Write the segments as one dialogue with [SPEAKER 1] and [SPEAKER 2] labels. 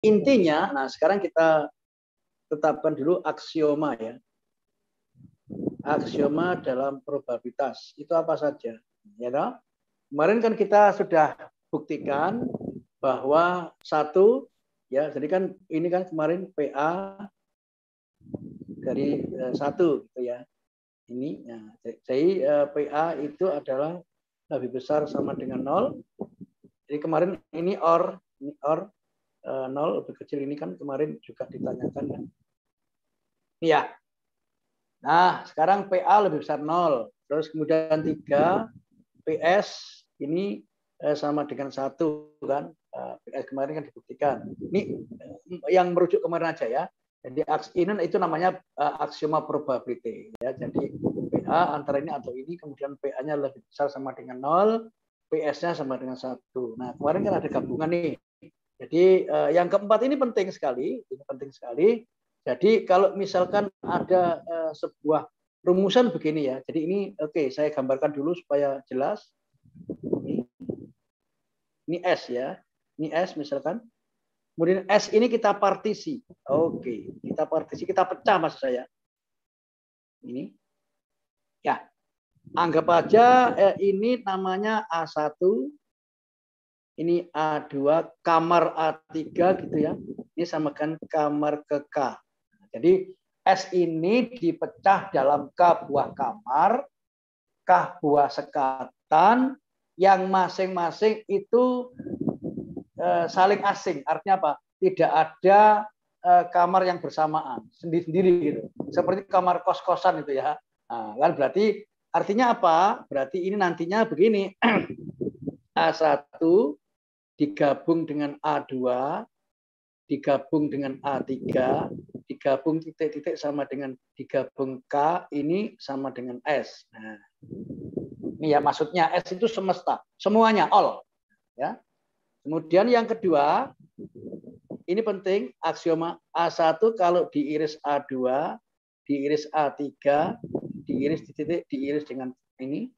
[SPEAKER 1] intinya, nah sekarang kita tetapkan dulu aksioma ya. Aksioma dalam probabilitas itu apa saja? Ya toh? Kemarin kan kita sudah buktikan bahwa satu ya, jadi kan ini kan kemarin PA dari satu gitu ya. Ini ya, jadi PA itu adalah lebih besar sama dengan 0. Jadi kemarin ini OR 0 lebih kecil, ini kan kemarin juga ditanyakan kan. Iya. Nah, sekarang PA lebih besar 0. Terus kemudian 3 PS ini sama dengan 1 kan. PS kemarin kan dibuktikan. Ini yang merujuk kemarin aja ya. Jadi ini itu namanya aksioma probability ya. Jadi PA antara ini atau ini, kemudian PA-nya lebih besar sama dengan 0, PS-nya sama dengan 1. Nah, kemarin kan ada gabungan nih. Jadi yang keempat ini penting sekali, Jadi kalau misalkan ada sebuah rumusan begini ya. Jadi ini oke, saya gambarkan dulu supaya jelas. Ini S ya. Ini S misalkan. Kemudian S ini kita partisi. Oke, kita partisi, kita pecah maksud saya. Ini. Ya. Anggap aja ini namanya A1. Ini A2, kamar A3 gitu ya. Ini samakan kamar ke K. Jadi S ini dipecah dalam K buah kamar, K buah sekatan, yang masing-masing itu saling asing. Artinya apa? Tidak ada kamar yang bersamaan, sendiri-sendiri gitu. Seperti kamar kos-kosan itu ya. Nah, kan berarti artinya apa? Berarti ini nantinya begini. A1 digabung dengan A2, digabung dengan A3, digabung titik-titik sama dengan digabung K, ini sama dengan S. Nah, ini ya maksudnya S itu semesta, semuanya, all. Ya. Kemudian yang kedua, ini penting, aksioma A1 kalau diiris A2, diiris A3, diiris titik, diiris dengan ini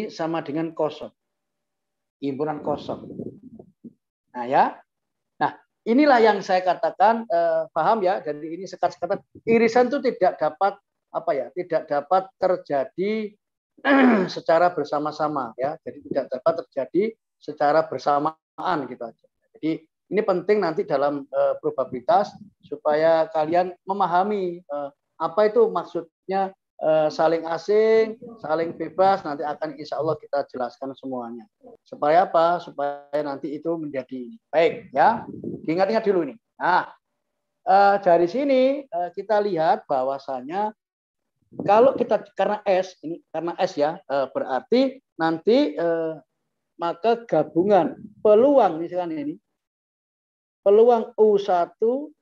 [SPEAKER 1] sama dengan kosong. Himpunan kosong. Nah ya, nah inilah yang saya katakan paham ya. Jadi ini sekat-sekatan irisan itu tidak dapat apa ya, tidak dapat terjadi secara bersama-sama ya. Jadi tidak dapat terjadi secara bersamaan gitu aja. Jadi ini penting nanti dalam probabilitas supaya kalian memahami apa itu maksudnya saling asing, saling bebas, nanti akan insya Allah kita jelaskan semuanya. Supaya apa? Supaya nanti itu menjadi baik ya. Diingat-ingat dulu ini. Nah, dari sini kita lihat bahwasanya kalau kita karena S ini karena S ya, berarti nanti maka gabungan peluang misalkan ini peluang U1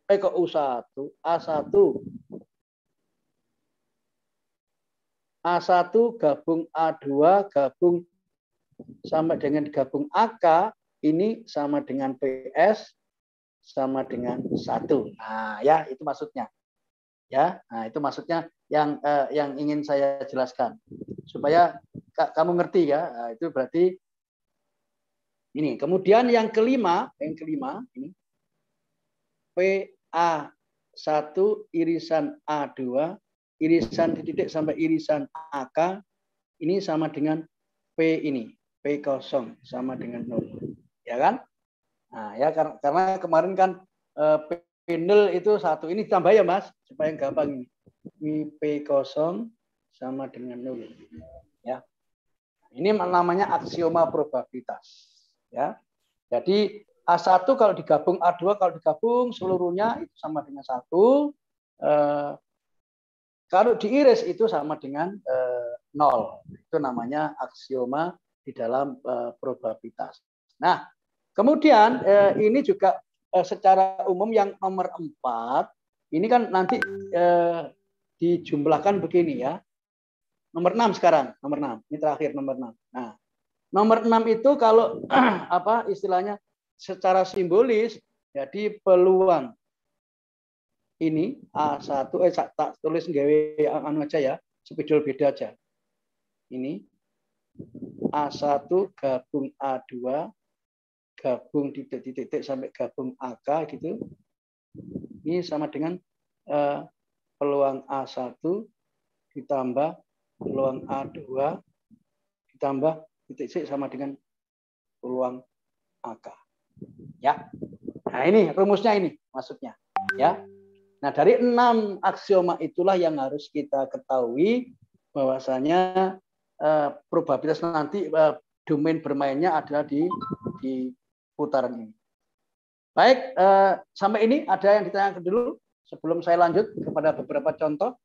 [SPEAKER 1] kok U1 A1 A1 gabung A2 gabung sama dengan gabung AK, ini sama dengan PS sama dengan 1. Nah, ya itu maksudnya. Ya, nah itu maksudnya yang ingin saya jelaskan. Supaya kamu ngerti ya. Nah, itu berarti ini. Kemudian yang kelima ini PA1 irisan A2 irisan titik sampai irisan AK ini sama dengan P ini, P0 sama dengan 0. Ya kan? Nah, ya karena kemarin kan P0 itu 1. Ini tambah ya, Mas, supaya gampang ini. P0 sama dengan 0. Ya. Ini namanya aksioma probabilitas. Ya. Jadi A1 kalau digabung A2 kalau digabung seluruhnya itu sama dengan 1. Kalau diiris itu sama dengan 0. Itu namanya aksioma di dalam probabilitas. Nah, kemudian ini juga secara umum yang nomor 4, ini kan nanti dijumlahkan begini ya. Nomor 6 sekarang, nomor 6. Ini terakhir nomor 6. Nah, nomor 6 itu kalau apa istilahnya secara simbolis, jadi peluang ini A1 tak tulis gawe anu aja ya, spidol beda aja. Ini A1 gabung A2 gabung titik-titik sampai gabung AK gitu. Ini sama dengan peluang A1 ditambah peluang A2 ditambah titik C sama dengan peluang AK. Ya. Nah, ini rumusnya ini maksudnya, ya. Nah, dari 6 aksioma itulah yang harus kita ketahui bahwasanya probabilitas nanti domain bermainnya adalah di putaran ini. Baik, sampai ini ada yang ditanyakan dulu sebelum saya lanjut kepada beberapa contoh.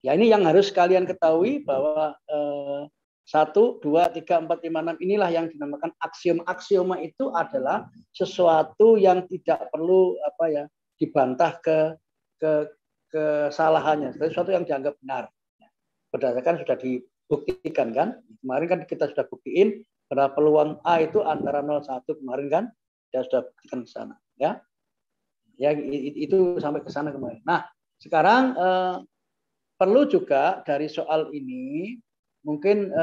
[SPEAKER 1] Ya, ini yang harus kalian ketahui bahwa 1, 2, 3, 4, 5, 6 inilah yang dinamakan aksioma. Aksioma itu adalah sesuatu yang tidak perlu dibantah kesalahannya, sesuatu yang dianggap benar. Berdasarkan sudah dibuktikan kan. Kemarin kan kita sudah buktiin bahwa peluang A itu antara 0,1 kemarin kan. Kita sudah buktikan ke sana, ya. Ya, itu sampai ke sana kemarin. Nah, sekarang perlu juga dari soal ini mungkin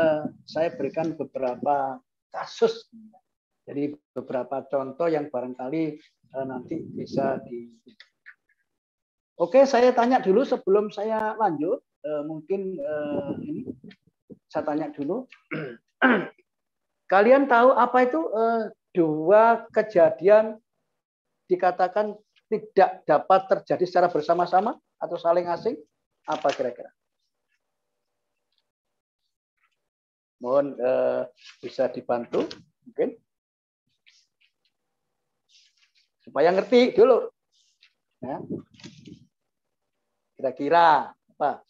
[SPEAKER 1] saya berikan beberapa kasus. Jadi beberapa contoh yang barangkali nanti bisa Oke, saya tanya dulu sebelum saya lanjut. Mungkin ini saya tanya dulu. Kalian tahu apa itu dua kejadian dikatakan tidak dapat terjadi secara bersama-sama atau saling asing? Apa kira-kira? Mohon bisa dibantu mungkin supaya ngerti dulu. Ya. Kira-kira apa?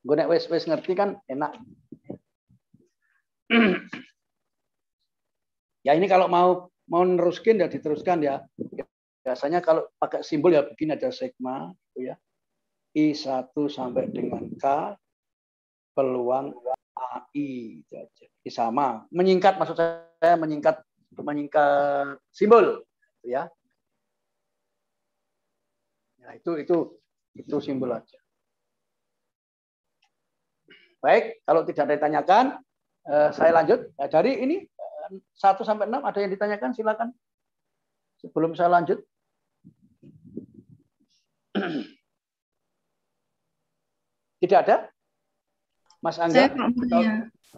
[SPEAKER 1] Gue nek wes ngerti kan enak. Ya ini kalau mau neruskin ya diteruskan ya. Biasanya kalau pakai simbol ya begini ada sigma gitu ya. I1 sampai dengan K peluang AI gitu aja. Ini sama. Menyingkat maksud saya menyingkat simbol gitu ya. Nah, itu simbol aja. Baik, kalau tidak ditanyakan, saya lanjut. Nah, dari ini 1 sampai 6 ada yang ditanyakan, silakan. Sebelum saya lanjut. Tidak ada? Mas Angga?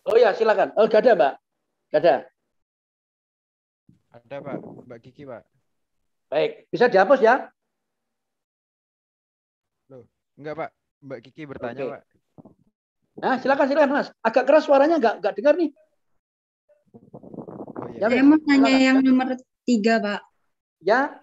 [SPEAKER 1] Oh ya, silakan. Oh, gak ada, Mbak? Gak ada?
[SPEAKER 2] Ada, Pak. Mbak Kiki, Pak.
[SPEAKER 1] Baik, bisa dihapus ya?
[SPEAKER 2] Loh, enggak, Pak. Mbak Kiki bertanya, Pak.
[SPEAKER 1] Nah, silakan Mas. Agak keras suaranya enggak dengar nih.
[SPEAKER 3] Oh, iya. Saya mau tanya yang nomor 3, Pak.
[SPEAKER 1] Ya.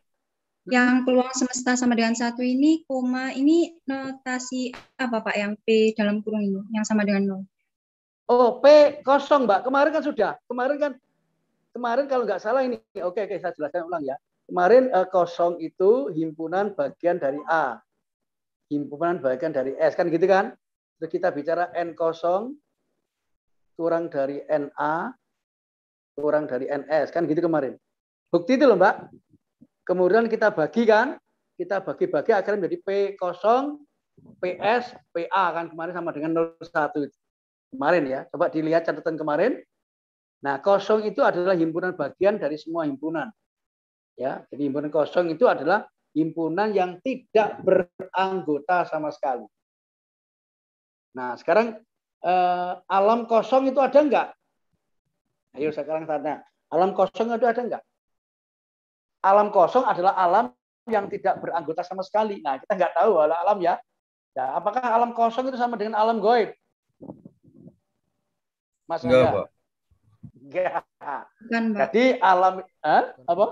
[SPEAKER 3] Yang peluang semesta sama dengan 1 ini, koma ini notasi apa, Pak? Yang P dalam kurung ini, yang sama dengan 0.
[SPEAKER 1] Oh, P kosong, Mbak. Kemarin kan sudah. Kemarin kalau nggak salah ini. Oke, saya jelaskan ulang ya. Kemarin kosong itu himpunan bagian dari A. Himpunan bagian dari S. Kan gitu kan? Terus kita bicara N kosong kurang dari NA kurang dari NS. Kan gitu kemarin. Bukti itu loh, Mbak. Kemudian kita bagi kan, kita bagi-bagi akhirnya menjadi P0, PS, PA kan kemarin sama dengan 01 kemarin ya. Coba dilihat catatan kemarin. Nah, kosong itu adalah himpunan bagian dari semua himpunan. Ya, jadi himpunan kosong itu adalah himpunan yang tidak beranggota sama sekali. Nah, sekarang alam kosong itu ada enggak? Ayo sekarang tanya, alam kosong itu ada enggak? Alam kosong adalah alam yang tidak beranggota sama sekali. Nah, kita nggak tahu alam ya. Ya, apakah alam kosong itu sama dengan alam gaib? Mas
[SPEAKER 4] enggak, Pak.
[SPEAKER 1] Enggak.
[SPEAKER 3] Bukan, Pak.
[SPEAKER 1] Jadi alam apa?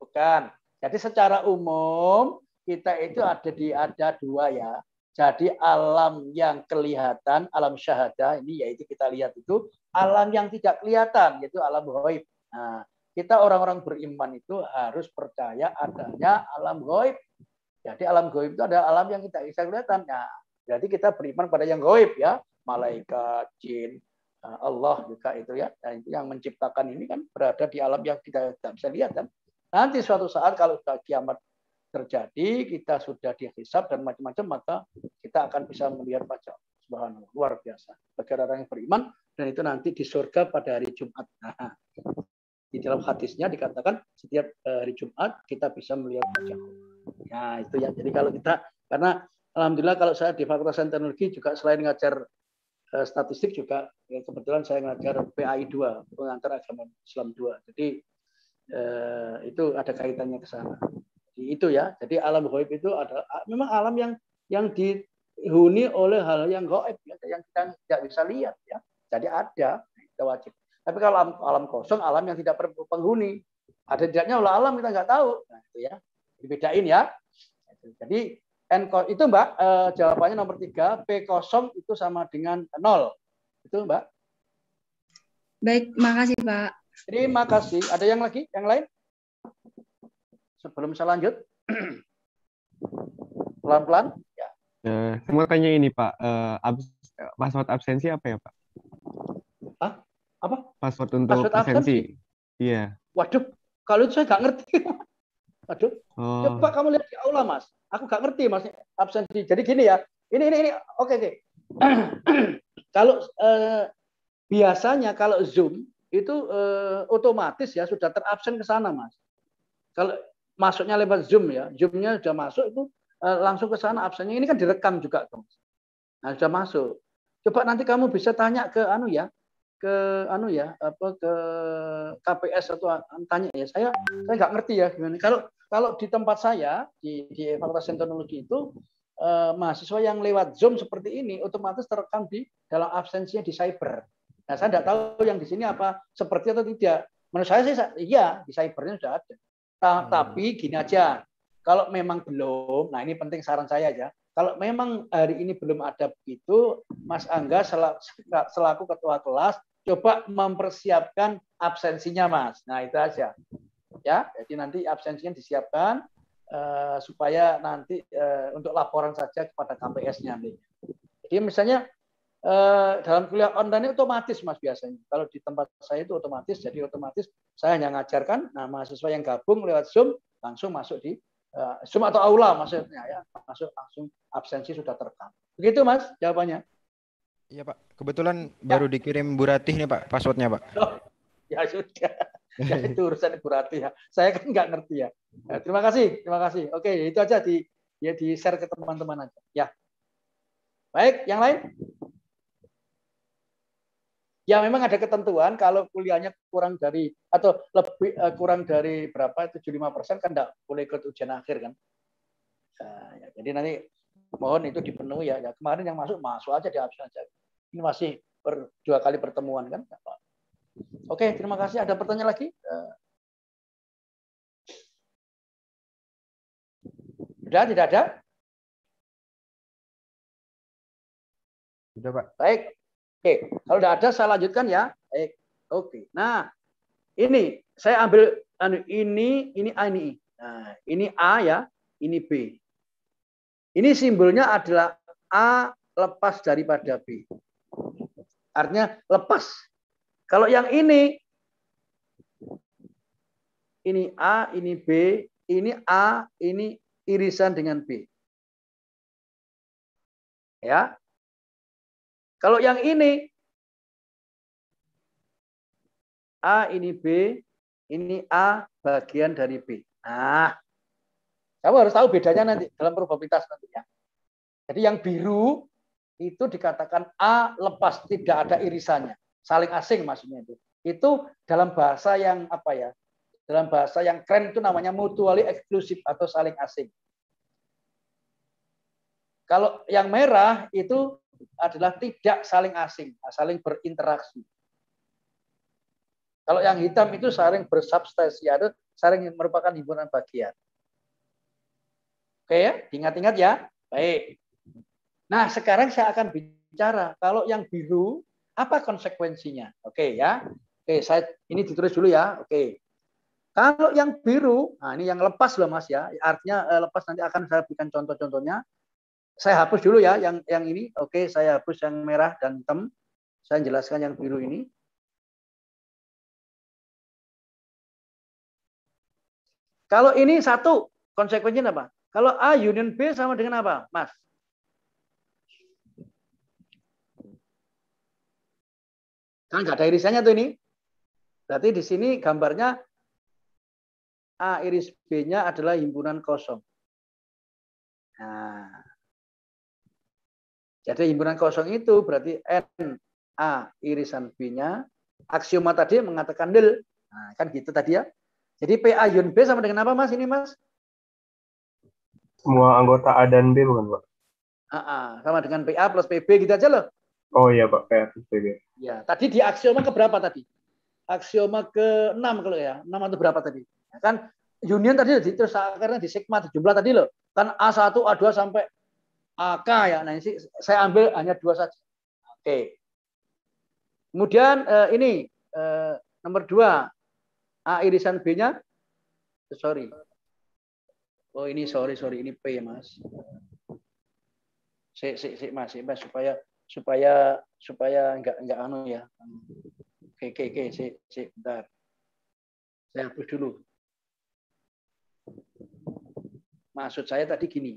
[SPEAKER 1] Bukan. Jadi secara umum kita itu ada 2 ya. Jadi alam yang kelihatan, alam syahadah ini yaitu kita lihat itu alam yang tidak kelihatan yaitu alam gaib. Nah, kita orang-orang beriman itu harus percaya adanya alam gaib. Jadi alam gaib itu ada alam yang tidak bisa kelihatan. Nah, jadi kita beriman pada yang gaib ya, malaikat, jin, Allah juga itu ya. Dan itu yang menciptakan ini kan berada di alam yang kita tidak bisa lihat kan. Nanti suatu saat kalau sudah kiamat terjadi, kita sudah dihisab dan macam-macam, maka kita akan bisa melihat wajah subhanallah, luar biasa. Bagi orang yang beriman, dan itu nanti di surga pada hari Jumat. Nah, di dalam hadisnya dikatakan setiap hari Jumat kita bisa melihat wajah Allah. Nah, itu ya. Jadi kalau kita, karena alhamdulillah kalau saya di Fakultas Teknologi juga selain ngajar statistik juga, ya kebetulan saya ngajar PAI 2, pengantar agama Islam 2. Jadi itu ada kaitannya ke sana. Jadi itu ya. Jadi alam gaib itu adalah memang alam yang dihuni oleh hal yang gaib, ya, yang kita tidak bisa lihat ya. Jadi ada, kita wajib. Tapi kalau alam kosong, alam yang tidak berpenghuni, ada tidaknya oleh alam kita nggak tahu. Nah, itu ya, dibedain ya. Jadi itu Mbak, jawabannya nomor 3, P kosong itu sama dengan 0. Itu Mbak.
[SPEAKER 3] Baik, makasih Pak.
[SPEAKER 1] Terima kasih. Ada yang lagi? Yang lain? Sebelum saya lanjut, pelan-pelan. Ya.
[SPEAKER 4] Saya mau tanya ini Pak, password absensi apa ya Pak?
[SPEAKER 1] Hah? Apa?
[SPEAKER 4] Password untuk
[SPEAKER 1] Password
[SPEAKER 4] absensi? Iya.
[SPEAKER 1] Waduh, kalau itu saya nggak ngerti. Waduh, coba kamu lihat di aula Mas. Aku nggak ngerti Mas absensi. Jadi gini ya, ini. Oke. Kalau biasanya kalau Zoom itu otomatis ya sudah terabsen ke sana Mas. Kalau masuknya lewat Zoom ya, Zoom-nya sudah masuk itu langsung ke sana absennya. Ini kan direkam juga tuh. Nah, sudah masuk. Coba nanti kamu bisa tanya ke ke KPS atau tanya ya. Saya nggak ngerti ya gimana. Kalau di tempat saya di Fakultas Teknologi itu mahasiswa yang lewat Zoom seperti ini otomatis terekam di dalam absensinya di cyber. Nah, saya tidak tahu yang di sini apa seperti atau tidak. Menurut saya sih iya, di cybernya sudah ada. Tapi gini aja, kalau memang belum, nah ini penting saran saya aja. Kalau memang hari ini belum ada begitu, Mas Angga selaku ketua kelas coba mempersiapkan absensinya Mas. Nah itu aja. Ya, jadi nanti absensinya disiapkan supaya nanti untuk laporan saja kepada KPS-nya. Jadi misalnya dalam kuliah online otomatis Mas biasanya. Kalau di tempat saya itu otomatis, jadi otomatis saya hanya ngajarkan, nah mahasiswa yang gabung lewat Zoom langsung masuk di Zoom atau aula maksudnya ya, masuk langsung absensi sudah terekam. Begitu Mas jawabannya.
[SPEAKER 2] Iya Pak, kebetulan baru dikirim Bu Ratih nih Pak, passwordnya Pak.
[SPEAKER 1] Oh, ya sudah, ya itu urusan Bu Ratih ya. Saya kan nggak ngerti ya. Terima kasih. Oke, itu aja di share ke teman-teman aja. Ya, baik, yang lain? Ya memang ada ketentuan kalau kuliahnya kurang dari atau lebih kurang dari berapa 75% kan enggak boleh ikut ujian akhir kan. Ya, jadi nanti mohon itu dipenuhi ya. Kemarin yang masuk aja di absen aja. Ini masih 2 kali pertemuan kan. Oke, terima kasih. Ada pertanyaan lagi? Sudah tidak ada?
[SPEAKER 2] Sudah Pak.
[SPEAKER 1] Baik. Oke, kalau tidak ada saya lanjutkan ya. Baik. Oke. Nah, ini saya ambil ini A ini I. Nah, ini A ya, ini B. Ini simbolnya adalah A lepas daripada B. Artinya lepas. Kalau yang ini A, ini B, ini A, ini irisan dengan B. Ya. Kalau yang ini A, ini B, ini A bagian dari B. Nah, kamu harus tahu bedanya nanti dalam probabilitas nantinya. Jadi yang biru itu dikatakan A lepas, tidak ada irisannya. Saling asing maksudnya itu. Itu dalam bahasa yang apa ya? Dalam bahasa yang keren itu namanya mutually exclusive atau saling asing. Kalau yang merah itu adalah tidak saling asing, saling berinteraksi. Kalau yang hitam itu saling bersubstansi, atau saling merupakan himpunan bagian. Oke ya, ingat-ingat ya. Baik. Nah, sekarang saya akan bicara kalau yang biru apa konsekuensinya. Oke ya. Oke, saya ini ditulis dulu ya. Oke. Kalau yang biru, nah ini yang lepas loh Mas ya. Artinya lepas nanti akan saya berikan contoh-contohnya. Saya hapus dulu ya yang ini. Oke, saya hapus yang merah dan hitam. Saya jelaskan yang biru ini. Kalau ini satu, konsekuensinya apa? Kalau A union B sama dengan apa, Mas? Kan nggak ada irisannya tuh ini. Berarti di sini gambarnya A iris B-nya adalah himpunan kosong. Nah, jadi himpunan kosong itu berarti N A irisan B-nya. Aksioma tadi mengatakan nil. Nah, kan gitu tadi ya. Jadi PA ion B sama dengan apa Mas ini Mas?
[SPEAKER 5] Semua anggota A dan B bukan Pak?
[SPEAKER 1] Sama dengan PA plus PB gitu aja loh.
[SPEAKER 5] Oh iya Pak, PB.
[SPEAKER 1] Ya, tadi di aksioma ke berapa tadi? Aksioma ke-6 kalau ya. 6 atau berapa tadi? Ya, kan union tadi terus karena di sigma jumlah tadi loh. Kan A1, A2 sampai AK ya. Nah, ini saya ambil hanya 2 saja. Oke. Kemudian ini nomor 2. A irisan B-nya. Sorry. Oh, ini sorry ini P Mas. Mas supaya enggak anu ya. Oke, bentar. Saya hapus dulu. Maksud saya tadi gini.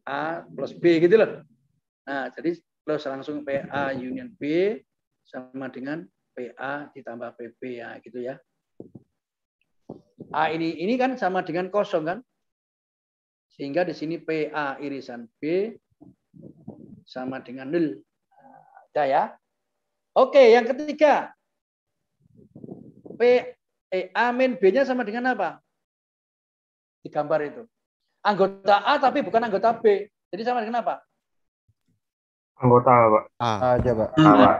[SPEAKER 1] A plus B gitu loh. Nah, jadi plus langsung PA union B sama dengan PA ditambah PB ya, gitu ya. A ini kan sama dengan kosong kan? Sehingga di sini PA irisan B sama dengan 0. Ada ya. Oke, yang ketiga. A min B-nya sama dengan apa? Di gambar itu. Anggota A tapi bukan anggota B. Jadi sama dengan apa?
[SPEAKER 5] Anggota A, Pak.
[SPEAKER 2] A aja, Pak.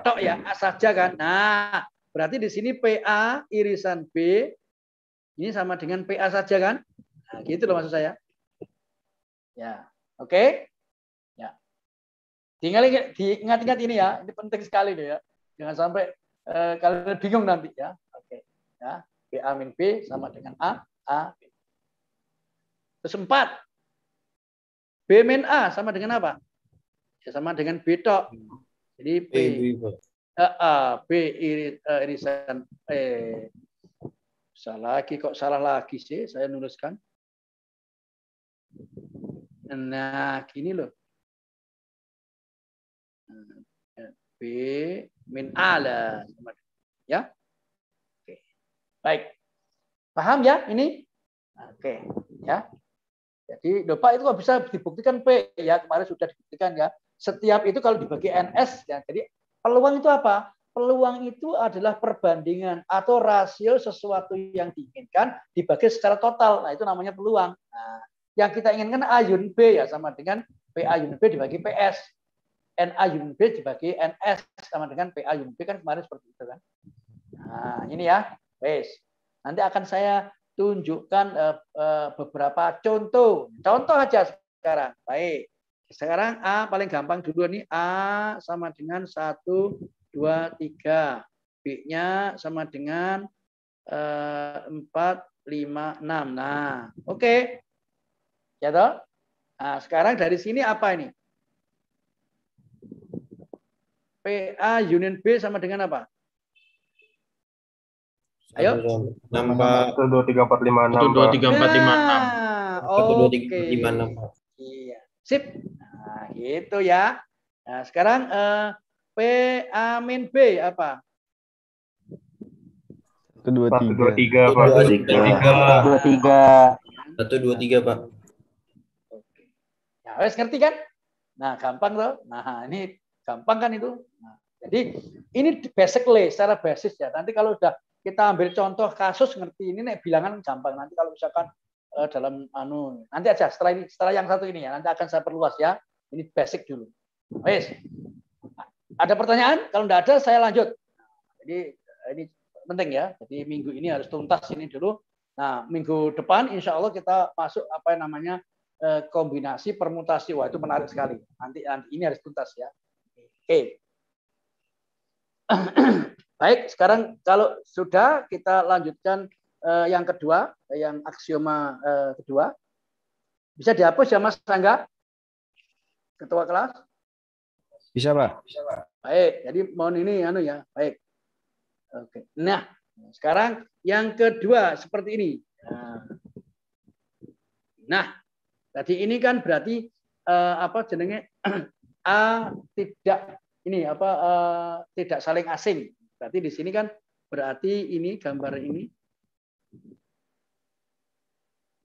[SPEAKER 1] Tok ya, A saja kan. Nah, berarti di sini PA irisan B ini sama dengan PA saja kan? Nah, gitu loh maksud saya. Ya, oke. Ya. Diingat-ingat ini ya, ini penting sekali loh ya. Jangan sampai kalian bingung nanti ya. Oke. Ya, PA min B sama dengan A B. Terus 4. B min A sama dengan apa? Ya, sama dengan B tok. Jadi B irisan salah lagi sih saya nuliskan. Nah, gini loh. B min A lah. Ya. Oke. Baik. Paham ya ini? Oke. Ya. Jadi, Pak itu bisa dibuktikan P ya, kemarin sudah dibuktikan ya. Setiap itu kalau dibagi NS ya. Jadi peluang itu apa? Peluang itu adalah perbandingan atau rasio sesuatu yang diinginkan dibagi secara total. Nah, itu namanya peluang. Nah, yang kita inginkan A unit B ya sama dengan PA unit B dibagi PS. NA unit B dibagi NS sama dengan PA unit B kan kemarin seperti itu kan. Nah, ini ya. Wes. Nanti akan saya tunjukkan beberapa contoh. Contoh aja sekarang. Baik. Sekarang A paling gampang dulu nih. A sama dengan 1, 2, 3. B-nya sama dengan 4, 5, 6. Nah, oke. Ya toh? Nah, sekarang dari sini apa ini? PA union B sama dengan apa? Ayo.
[SPEAKER 5] 1, 2, 3, 4, 5, 6.
[SPEAKER 6] 1, 2, 3, 4, 5, 6.
[SPEAKER 5] 1, 2, 3, 4, 5, 6.
[SPEAKER 1] Iya. Sip. Nah, gitu ya. Nah, sekarang PA min B apa?
[SPEAKER 4] 1, 2, 3.
[SPEAKER 5] 1, 2, 3, Pak.
[SPEAKER 6] 1, 2, 3, Pak.
[SPEAKER 1] Oke. Ya, wes ngerti kan? Nah, gampang loh. Nah, ini gampang kan itu. Nah, jadi ini basically secara basis ya. Nanti kalau udah kita ambil contoh kasus ngerti ini nek bilangan gampang. Nanti kalau misalkan dalam nanti aja setelah yang satu ini ya, nanti akan saya perluas ya. Ini basic dulu. Wes. Ada pertanyaan? Kalau enggak ada saya lanjut. Jadi ini penting ya. Jadi minggu ini harus tuntas ini dulu. Nah, minggu depan insya Allah kita masuk apa yang namanya kombinasi permutasi. Wah, itu menarik sekali. Nanti ini harus tuntas ya. Oke. Baik, sekarang kalau sudah kita lanjutkan yang kedua, yang aksioma kedua. Bisa dihapus ya Mas Rangga? Ketua kelas?
[SPEAKER 2] Bisa, Pak.
[SPEAKER 1] Baik, jadi mohon ini ya. Baik. Oke. Nah, sekarang yang kedua seperti ini. Nah, tadi ini kan berarti apa jenenge A tidak ini apa tidak saling asing. Berarti di sini kan berarti ini gambar ini.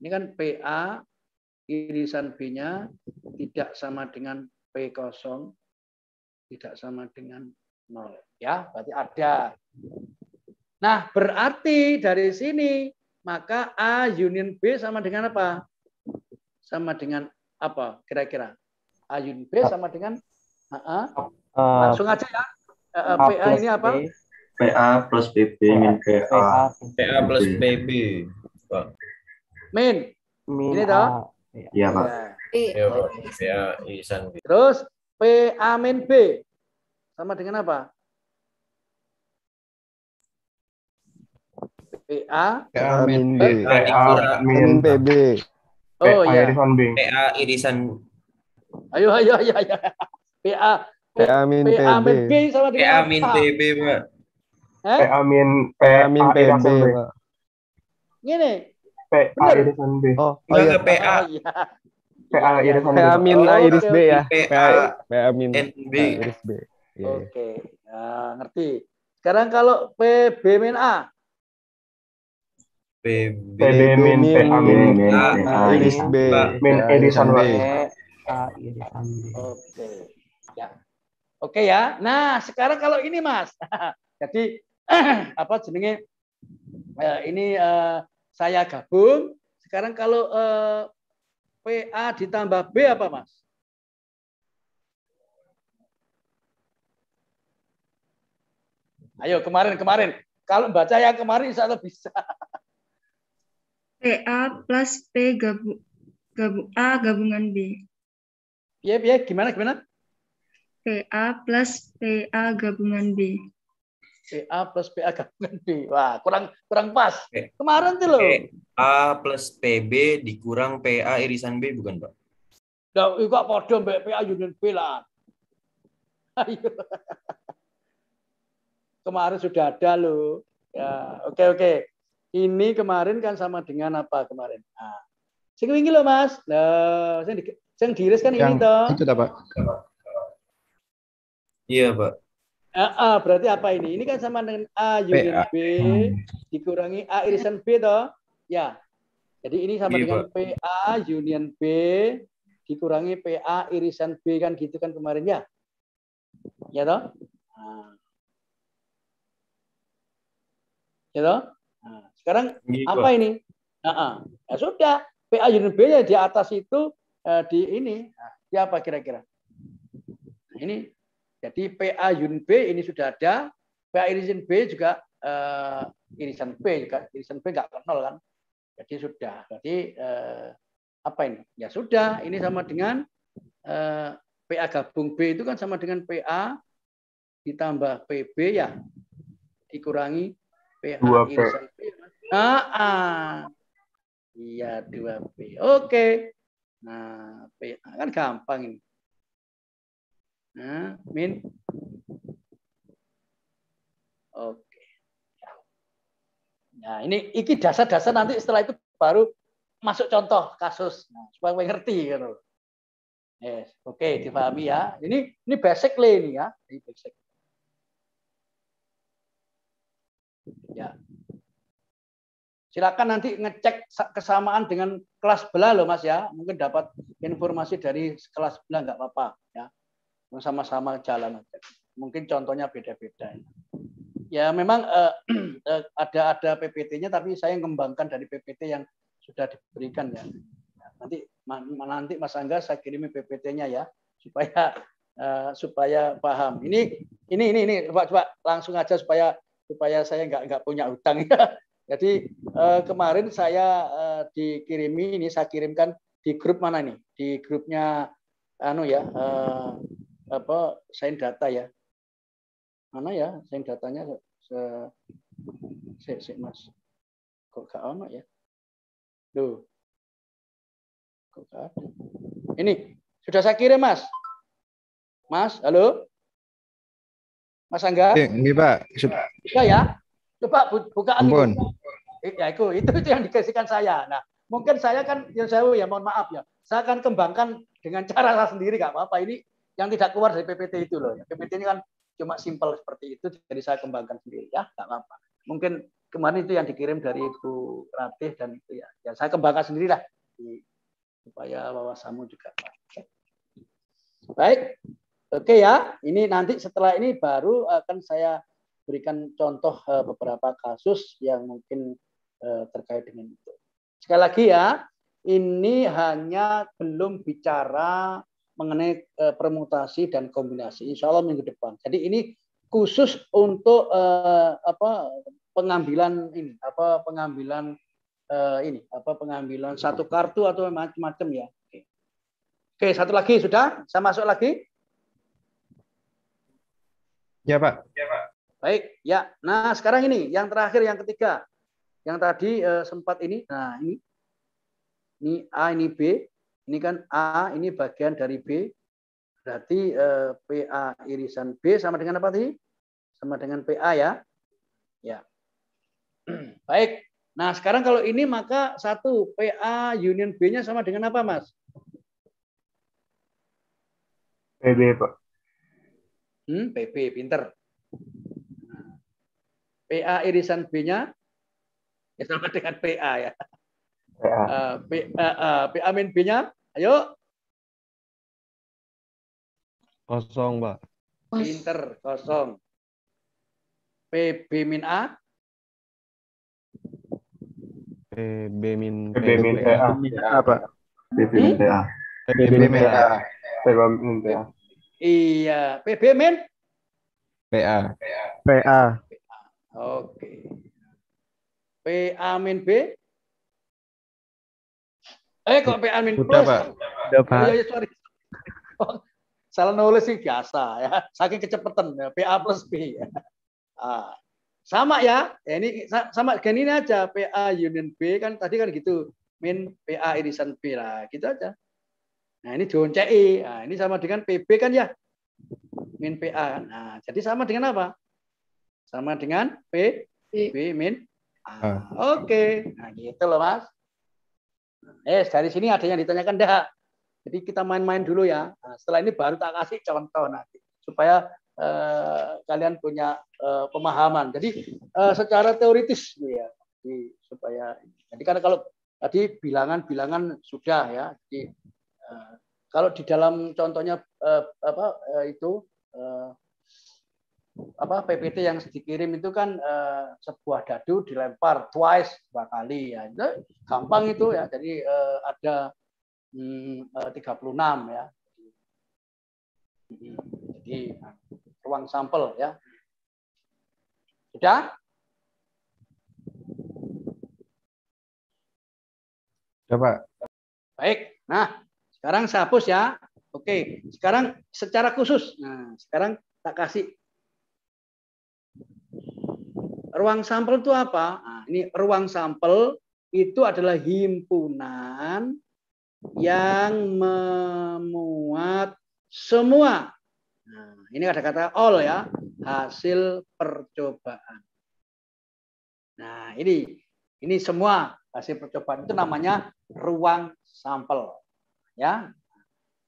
[SPEAKER 1] Ini kan PA irisan B-nya tidak sama dengan P0, tidak sama dengan 0. Ya, berarti ada. Nah, berarti dari sini maka A union B sama dengan apa? Sama dengan apa kira-kira? A union B sama dengan langsung aja ya. PA ini apa?
[SPEAKER 5] PA plus PB min PA.
[SPEAKER 6] PA plus PB. Pak.
[SPEAKER 1] Min. Ini toh?
[SPEAKER 5] Iya, Pak.
[SPEAKER 6] Ya, Pak. PA irisan B.
[SPEAKER 1] Terus PA min B sama dengan apa? PA
[SPEAKER 4] min B.
[SPEAKER 5] PA
[SPEAKER 4] Min PB.
[SPEAKER 1] Oh ya.
[SPEAKER 5] irisan B.
[SPEAKER 6] PA irisan.
[SPEAKER 1] Ayo. PA
[SPEAKER 4] PA min
[SPEAKER 1] PA min
[SPEAKER 4] PB.
[SPEAKER 1] B sama dengan
[SPEAKER 6] PA
[SPEAKER 1] apa?
[SPEAKER 6] min PB, Pak.
[SPEAKER 5] PA min
[SPEAKER 4] PA min PB,
[SPEAKER 5] irisan B.
[SPEAKER 4] Pak.
[SPEAKER 1] Gini.
[SPEAKER 5] PA
[SPEAKER 1] Bener.
[SPEAKER 5] irisan B.
[SPEAKER 4] Oh
[SPEAKER 6] Enggak
[SPEAKER 4] iya.
[SPEAKER 6] ke PA.
[SPEAKER 1] Oh, iya.
[SPEAKER 5] PA irisan B.
[SPEAKER 4] PA min A iris B ya.
[SPEAKER 6] PA
[SPEAKER 4] PA min
[SPEAKER 6] NB.
[SPEAKER 4] A iris B. Iya.
[SPEAKER 1] Oke. Nah, ngerti. Sekarang kalau PB min A.
[SPEAKER 6] PB.
[SPEAKER 5] PB min PA min
[SPEAKER 4] A iris B.
[SPEAKER 5] min irisan B.
[SPEAKER 1] Oke. Ya. Oke ya. Nah, sekarang kalau ini Mas. Jadi apa jenenge ini saya gabung. Sekarang kalau PA ditambah B apa Mas? Ayo kemarin. Kalau baca yang kemarin insya Allah bisa.
[SPEAKER 3] PA plus P A gabungan B.
[SPEAKER 1] Iya, gimana?
[SPEAKER 3] PA plus PA gabungan B.
[SPEAKER 1] PA plus PA gabungan B. Wah, kurang pas.
[SPEAKER 6] Oke.
[SPEAKER 1] Kemarin tuh loh.
[SPEAKER 6] A plus PB dikurang PA irisan B, bukan, Pak?
[SPEAKER 1] Lah, iku kok padha mbek PA union B lah. Ayo. Kemarin sudah ada loh. Ya, oke. Ini kemarin kan sama dengan apa kemarin? Nah, sing wingi loh Mas. Lah, sing diiris kan ini toh.
[SPEAKER 2] Itu dah, Pak.
[SPEAKER 6] Iya, Pak.
[SPEAKER 1] Berarti apa ini? Ini kan sama dengan A union B dikurangi A irisan B toh. Ya. Jadi ini sama
[SPEAKER 6] Iya,
[SPEAKER 1] dengan
[SPEAKER 6] Pak.
[SPEAKER 1] PA union B dikurangi PA irisan B kan gitu kan kemarin ya. Ya toh? Nah. Ya toh? Nah, sekarang
[SPEAKER 6] Iya,
[SPEAKER 1] apa
[SPEAKER 6] Pak.
[SPEAKER 1] ini? Ya sudah, PA union B nya di atas itu di ini. Nah, di apa kira-kira? Nah, ini jadi PA union B ini sudah ada, PA irisan B juga irisan B nggak ke 0 kan? Jadi sudah. Jadi apa ini? Ya sudah, ini sama dengan PA gabung B itu kan sama dengan PA ditambah PB ya dikurangi PA
[SPEAKER 5] 2P.
[SPEAKER 1] irisan B. Iya 2B. Oke. Nah, PA kan gampang ini. Nah, min. Oke. Nah, ini dasar-dasar nanti setelah itu baru masuk contoh kasus. Nah, supaya ngerti gitu. Yes, oke, dipahami ya. Ini basic lah ini ya. Ini basic. Ya. Silakan nanti ngecek kesamaan dengan kelas sebelah loh Mas ya. Mungkin dapat informasi dari kelas sebelah nggak apa-apa ya. Sama-sama jalan aja. Mungkin contohnya beda-beda. Ya memang ada PPT-nya tapi saya ngembangkan dari PPT yang sudah diberikan ya. Nanti Mas Angga saya kirimi PPT-nya ya supaya paham. Ini coba langsung aja supaya saya nggak punya utang ya. Jadi kemarin saya dikirimi ini saya kirimkan di grup mana nih? Di grupnya sign data ya. Mana ya sign datanya Mas. Kok gak ono ya? Loh. Kok gak ada? Ini sudah saya kirim Mas. Mas, halo? Mas Angga?
[SPEAKER 2] Ini Pak.
[SPEAKER 1] Ya. Coba buka
[SPEAKER 2] Ampun.
[SPEAKER 1] Ya itu yang dikasihkan saya. Nah, mungkin saya kan mohon maaf ya. Saya akan kembangkan dengan cara saya sendiri nggak apa-apa. Ini yang tidak keluar dari PPT itu loh. PPT ini kan cuma simpel seperti itu, jadi saya kembangkan sendiri ya, nggak apa-apa. Mungkin kemarin itu yang dikirim dari Ibu Ratih dan itu ya, saya kembangkan sendiri lah supaya wawasanmu juga. Baik, oke ya. Ini nanti setelah ini baru akan saya berikan contoh beberapa kasus yang mungkin terkait dengan itu. Sekali lagi ya, ini hanya belum bicara mengenai permutasi dan kombinasi. Insya Allah minggu depan. Jadi ini khusus untuk pengambilan ini, pengambilan satu kartu atau macam-macam ya. Oke, satu lagi sudah? Saya masuk lagi?
[SPEAKER 4] Ya, Pak.
[SPEAKER 1] Baik, ya. Nah, sekarang ini yang terakhir, yang ketiga. Yang tadi sempat ini. Nah, ini A, ini B. Ini kan A, ini bagian dari B. Berarti PA irisan B sama dengan apa tadi? Sama dengan PA ya. Ya. Baik. Nah, sekarang kalau ini maka satu PA union B-nya sama dengan apa, Mas?
[SPEAKER 5] PB, Pak.
[SPEAKER 1] PB, pinter. PA irisan B-nya ya sama dengan PA ya. PA min B-nya, ayo.
[SPEAKER 4] Kosong, Pak.
[SPEAKER 1] Pinter, kosong. PB min A.
[SPEAKER 4] PB min
[SPEAKER 5] PA.
[SPEAKER 2] Apa?
[SPEAKER 5] PB min PA.
[SPEAKER 2] PB PA.
[SPEAKER 5] PB min PA.
[SPEAKER 1] Iya, PB min
[SPEAKER 2] PA.
[SPEAKER 4] PA.
[SPEAKER 1] Oke. PA min B. Kok PA min
[SPEAKER 2] Udah,
[SPEAKER 1] plus?
[SPEAKER 2] Pak.
[SPEAKER 4] Udah, Pak.
[SPEAKER 1] Oh, iya, sorry. Salah nulis sih biasa ya. Saking kecepatan ya. PA plus B ya. Sama ya. Ini sama gini aja. PA union B kan tadi kan gitu. Min PA irisan B lah. Gitu aja. Nah, ini dioncei. Nah, ini sama dengan PB kan ya. Min PA. Nah, jadi sama dengan apa? Sama dengan PB min A. Oke. Nah, gitu loh, Mas. Dari sini ada yang ditanyakan enggak? Jadi kita main-main dulu ya. Nah, setelah ini baru tak kasih contoh nanti supaya kalian punya pemahaman. Jadi secara teoritis ya. Jadi supaya karena kalau tadi bilangan-bilangan sudah ya. Jadi kalau di dalam contohnya PPT yang dikirim itu kan sebuah dadu dilempar twice, 2 kali ya. Itu gampang itu ya. Jadi ada 36 ya. Jadi ruang sampel ya. Sudah?
[SPEAKER 2] Coba.
[SPEAKER 1] Baik. Nah, sekarang saya hapus ya. Oke, sekarang secara khusus. Nah, sekarang tak kasih ruang sampel itu apa? Nah, ini ruang sampel itu adalah himpunan yang memuat semua. Nah, ini ada kata all ya, hasil percobaan. Nah, ini semua hasil percobaan itu namanya ruang sampel. Ya.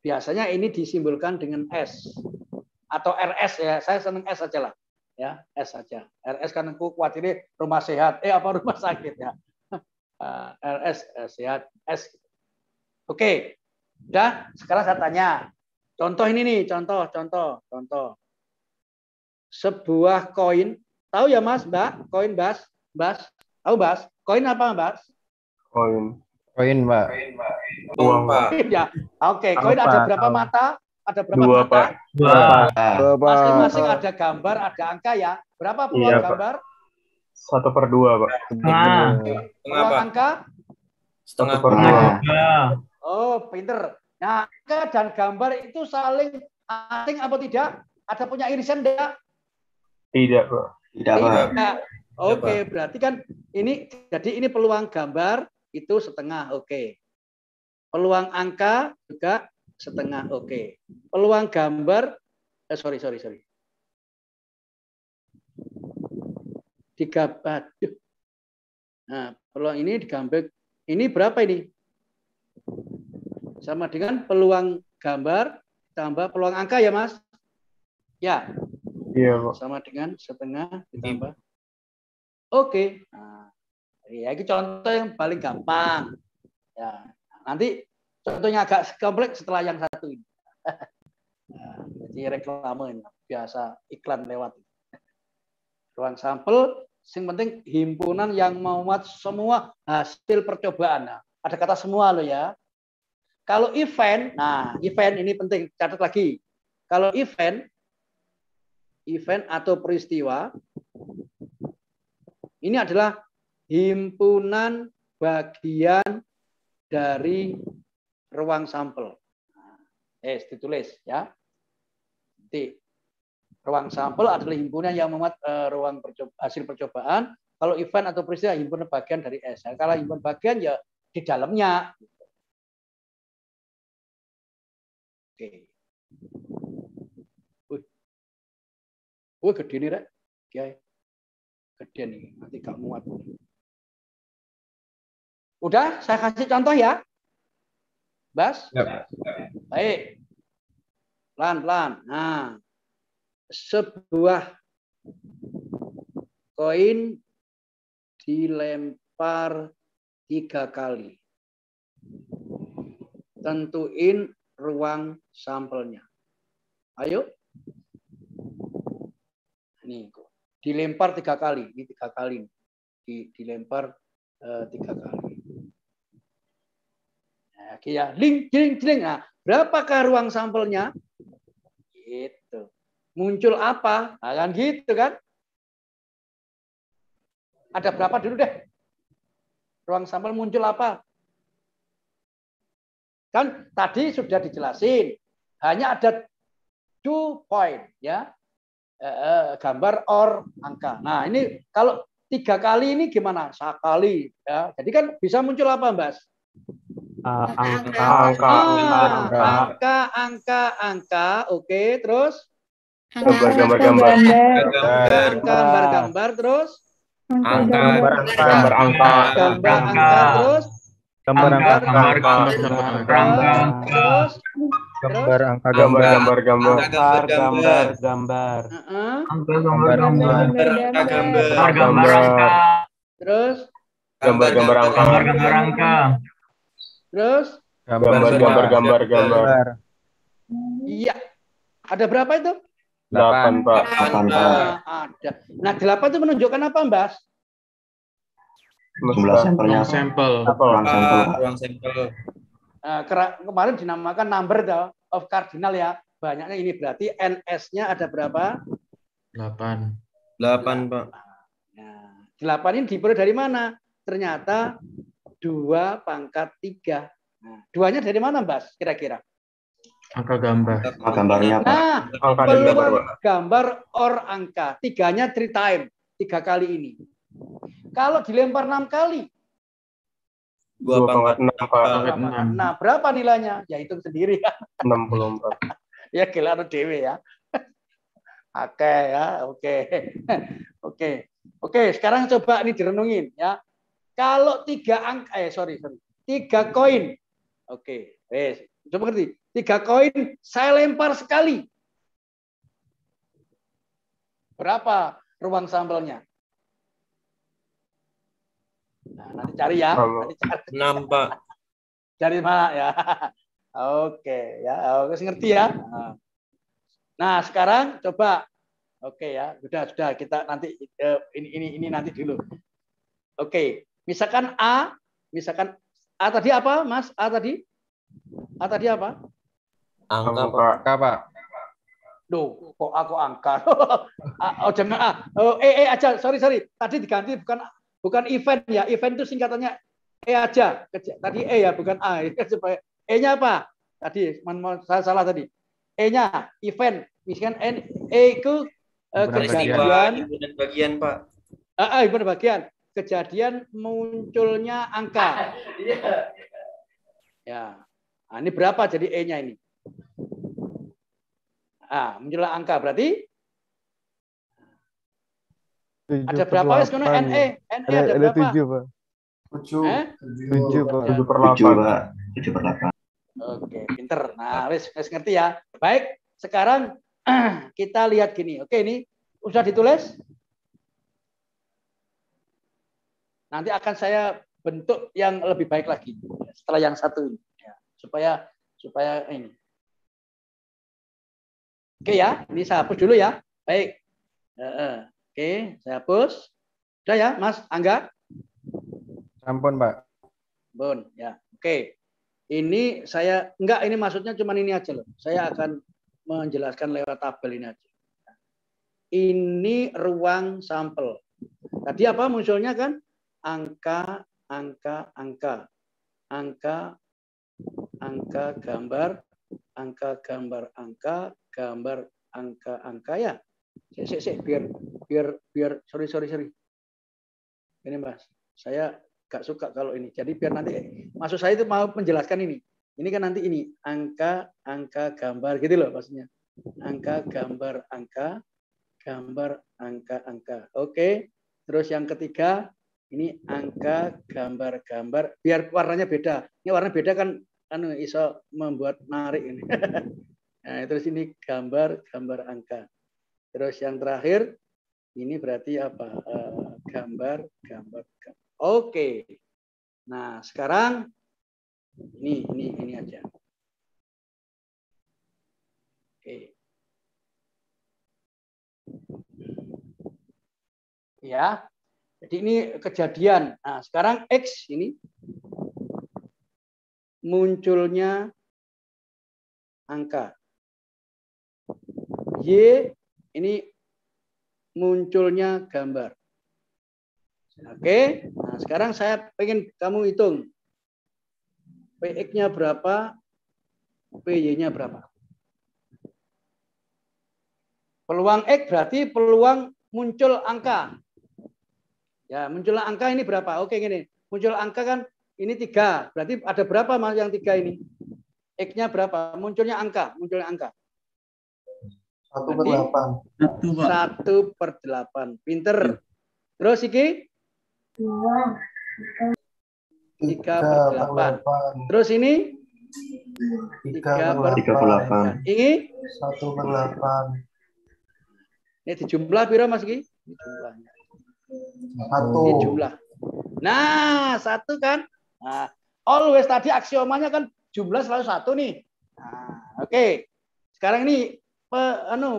[SPEAKER 1] Biasanya ini disimbolkan dengan S atau RS ya. Saya senang S saja lah. Ya, S saja. RS kan aku khawatir rumah sehat. Rumah sakit ya. RS sehat S. Oke. Udah, sekarang saya tanya. Contoh ini nih, contoh. Sebuah koin, tahu ya Mas, Mbak? Koin Bas? Tahu Bas? Koin apa, Bas?
[SPEAKER 5] Koin.
[SPEAKER 2] Koin, Pak.
[SPEAKER 5] Uang, Pak.
[SPEAKER 1] Ya. Oke, koin ada berapa mata? Ada berapa
[SPEAKER 5] 2,
[SPEAKER 1] mata?
[SPEAKER 5] Pak. 2.
[SPEAKER 1] Masing-masing ada gambar, ada angka ya. Berapa peluang
[SPEAKER 5] Iya, Pak.
[SPEAKER 1] gambar?
[SPEAKER 5] 1/2, Pak.
[SPEAKER 1] Peluang angka?
[SPEAKER 5] 1/2.
[SPEAKER 1] Oh, pinter. Nah, angka dan gambar itu saling asing apa tidak? Ada punya irisan enggak?
[SPEAKER 5] Tidak, Pak.
[SPEAKER 1] Tidak. Oke, berarti kan jadi ini peluang gambar itu setengah, oke. Peluang angka juga setengah, oke. Peluang gambar, sorry. Nah, peluang ini digambar, ini berapa ini? Sama dengan peluang gambar tambah peluang angka ya, Mas? Ya.
[SPEAKER 5] Iya, Pak.
[SPEAKER 1] Sama dengan setengah ditambah. Oke. Nah, ya ini contoh yang paling gampang. Ya, nanti contohnya agak kompleks setelah yang satu ini. Nah, jadi reklame biasa iklan lewat. Ruang sampel, yang penting himpunan yang memuat semua hasil percobaan. Nah, ada kata semua loh ya. Kalau event, nah event ini penting, catat lagi. Kalau event atau peristiwa, ini adalah himpunan bagian dari ruang sampel. Ditulis ya. Nanti ruang sampel adalah himpunan yang memuat ruang hasil percobaan. Kalau event atau peristiwa himpunan bagian dari S. Kalau himpunan bagian ya di dalamnya. Oke. Gede nih, Rek. Oke. Gede nih, nanti gak muat. Udah, saya kasih contoh ya. Bas?
[SPEAKER 2] Yep.
[SPEAKER 1] Baik. Pelan-pelan. Nah, sebuah koin dilempar 3 kali. Tentuin ruang sampelnya. Ayo. Ini dilempar 3 kali. Ini 3 kali. Dilempar 3 kali. Nah, oke ya. Link. Nah, berapakah ruang sampelnya? Gitu. Muncul apa? Nah, kan gitu kan? Ada berapa dulu deh? Ruang sampel muncul apa? Kan tadi sudah dijelasin. Hanya ada 2 point ya. Gambar or angka. Nah, ini kalau 3 kali ini gimana? Sekali ya. Jadi kan bisa muncul apa, Mbak? Angka. Oke, terus gambar. Terus
[SPEAKER 5] Gambar angka.
[SPEAKER 1] Terus
[SPEAKER 2] Gambar
[SPEAKER 1] Terus
[SPEAKER 5] Gambar angka.
[SPEAKER 1] Terus
[SPEAKER 5] Gambar.
[SPEAKER 1] Iya. Ada berapa itu?
[SPEAKER 5] 8, Pak.
[SPEAKER 1] Ada. Nah, 8 itu menunjukkan apa, Mbak?
[SPEAKER 5] Jumlah sampelnya.
[SPEAKER 6] Ruang sampel.
[SPEAKER 1] Kemarin dinamakan number of cardinal ya. Banyaknya ini berarti NS-nya ada berapa?
[SPEAKER 6] 8, Pak.
[SPEAKER 1] Nah, 8 ini diperoleh dari mana? Ternyata 2 pangkat 3. Nah, 2-nya dari mana, Mbak? Kira-kira?
[SPEAKER 5] Angka gambar.
[SPEAKER 6] Gambarnya, Pak.
[SPEAKER 1] Nah, peluang gambar or angka. 3-nya 3 time. 3 kali ini. Kalau dilempar 6 kali.
[SPEAKER 6] 2 pangkat 6, Pak.
[SPEAKER 1] Nah, berapa nilainya? Ya hitung sendiri.
[SPEAKER 5] 64.
[SPEAKER 1] Ya gila dewe ya. Oke ya, oke. Oke, sekarang coba ini direnungin ya. Kalau 3 angka 3 koin. Oke, coba ngerti. 3 koin saya lempar sekali. Berapa ruang sampelnya? Nah, nanti cari ya.
[SPEAKER 6] 6, Pak.
[SPEAKER 1] Cari mana ya? Oke ya, oke ngerti ya. Nah, sekarang coba. Oke ya, sudah kita nanti ini nanti dulu. Oke, misalkan A tadi apa, Mas? A tadi apa?
[SPEAKER 6] Angka, Pak.
[SPEAKER 1] Duh, kok aku angka? Jangan A. Aja. Sorry. Tadi diganti bukan event ya. Event itu singkatannya E aja. Tadi E ya, bukan A. Supaya E-nya apa? Tadi saya salah tadi. E-nya event. Misalkan E itu kejadian
[SPEAKER 6] bagian, Pak.
[SPEAKER 1] Himpunan bagian. Kejadian munculnya angka. Ya. Nah, ini berapa jadi E-nya ini? Munculnya angka berarti ada berapa wes kono NE? NE ada berapa?
[SPEAKER 4] 7, Pak. 7, Pak.
[SPEAKER 5] 7/8.
[SPEAKER 1] Oke, pinter. Nah, wes ngerti ya. Baik, sekarang kita lihat gini. Oke, ini sudah ditulis. Nanti akan saya bentuk yang lebih baik lagi setelah yang satu ini, ya, supaya ini. Oke ya, ini saya hapus dulu ya. Baik. Oke, saya hapus. Sudah ya, Mas Angga?
[SPEAKER 2] Sampun, Pak.
[SPEAKER 1] Bon, ya. Oke. Ini saya enggak, ini maksudnya cuma ini aja loh. Saya akan menjelaskan lewat tabel ini aja. Ini ruang sampel. Tadi apa munculnya kan? Angka, gambar, gambar, angka ya. Biar sorry. Ini Mas, saya gak suka kalau ini. Jadi biar nanti, maksud saya itu mau menjelaskan ini. Ini kan nanti ini angka, gambar gitu loh maksudnya. Angka, gambar, angka. Oke. Terus yang ketiga, ini angka, gambar. Biar warnanya beda. Ini warna beda kan iso membuat menarik ini. Nah, terus ini gambar, angka. Terus yang terakhir, ini berarti apa? Gambar. Oke. Nah, sekarang ini aja. Oke. Ya. Jadi ini kejadian. Nah, sekarang X ini munculnya angka. Y ini munculnya gambar. Oke. Nah, sekarang saya pengen kamu hitung. PX-nya berapa? PY-nya berapa? Peluang X berarti peluang muncul angka. Ya, muncul angka ini berapa? Oke, gini. Muncul angka kan ini 3. Berarti ada berapa Mas yang 3 ini? X-nya berapa? Munculnya angka.
[SPEAKER 5] 1/8.
[SPEAKER 1] 1/8. Pinter. Terus iki? 3/8. Terus ini?
[SPEAKER 5] 3/8.
[SPEAKER 1] Ini?
[SPEAKER 5] 1/8.
[SPEAKER 1] Ini dijumlah piro Mas iki? Ini jumlahnya.
[SPEAKER 5] 1.
[SPEAKER 1] Ini jumlah. Nah, 1 kan? Nah, always tadi aksiomanya kan jumlah selalu 1 nih. Nah, oke. Sekarang ini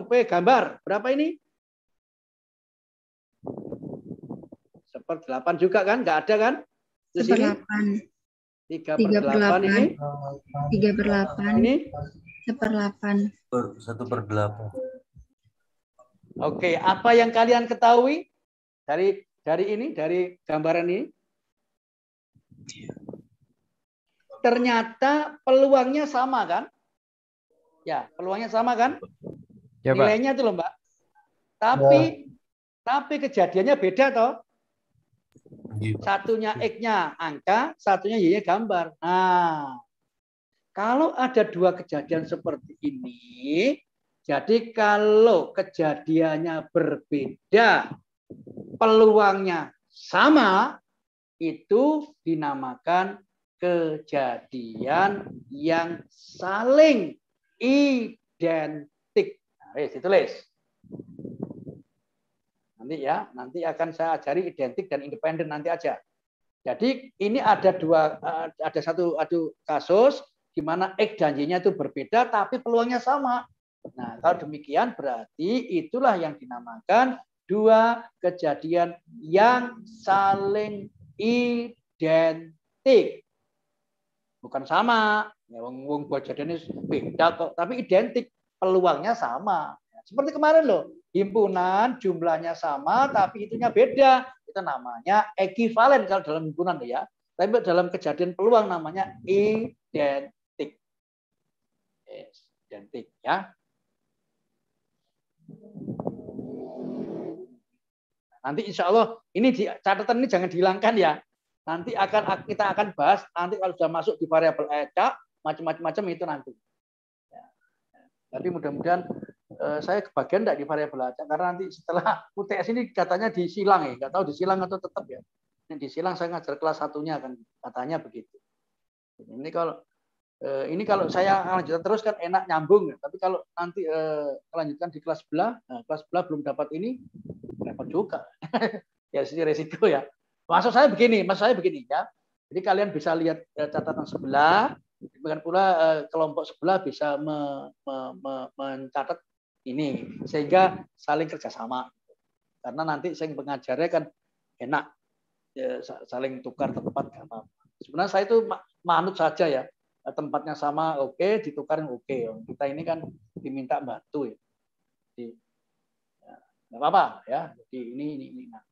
[SPEAKER 1] P gambar. Berapa ini? 1/8 juga kan? Enggak ada kan? Terus ini 3/8 ini?
[SPEAKER 3] 3/8.
[SPEAKER 1] Ini?
[SPEAKER 3] 1/8.
[SPEAKER 6] 1/8.
[SPEAKER 1] Oke, apa yang kalian ketahui dari gambaran ini? Ternyata peluangnya sama kan? Ya, peluangnya sama kan?
[SPEAKER 2] Ya, Pak.
[SPEAKER 1] Nilainya itu loh, Mbak. Tapi kejadiannya beda toh. Satunya X-nya angka, satunya Y-nya gambar. Nah, kalau ada 2 kejadian seperti ini, jadi kalau kejadiannya berbeda, peluangnya sama, itu dinamakan kejadian yang saling identik. Nah, ditulis. Nanti akan saya ajari identik dan independen nanti aja. Jadi ini ada satu kasus di mana X dan Y-nya itu berbeda tapi peluangnya sama. Nah, kalau demikian berarti itulah yang dinamakan 2 kejadian yang saling identik. Bukan sama. Ya, wong kejadiannya beda kok, tapi identik, peluangnya sama. Seperti kemarin loh, himpunan jumlahnya sama tapi itunya beda. Itu namanya ekivalen kalau dalam himpunan ya. Tapi dalam kejadian peluang namanya identik. Yes, identik ya. Nanti insya Allah ini catatan ini jangan dihilangkan ya. Nanti kita akan bahas nanti kalau sudah masuk di variabel acak macam-macam itu nanti. Ya. Tapi mudah-mudahan saya kebagian enggak di variabel acak karena nanti setelah UTS ini katanya disilang ya, nggak tahu disilang atau tetap ya. Ini disilang saya ngajar kelas 1-nya kan katanya begitu. Ini kalau Ini kalau saya lanjutkan terus kan enak nyambung, tapi kalau nanti melanjutkan di kelas sebelah, kelas sebelah belum dapat ini, repot juga. Ya sih resiko ya. Maksud saya begini ya. Jadi kalian bisa lihat catatan sebelah, demikian pula kelompok sebelah bisa mencatat ini sehingga saling kerjasama. Karena nanti saya pengajarnya kan enak, ya, saling tukar tempat nggak apa-apa. Sebenarnya saya itu manut saja ya. Tempatnya sama, oke, ditukarin oke. Kita ini kan diminta bantu ya. Jadi, ya, nggak apa-apa ya. Jadi ini. Nah.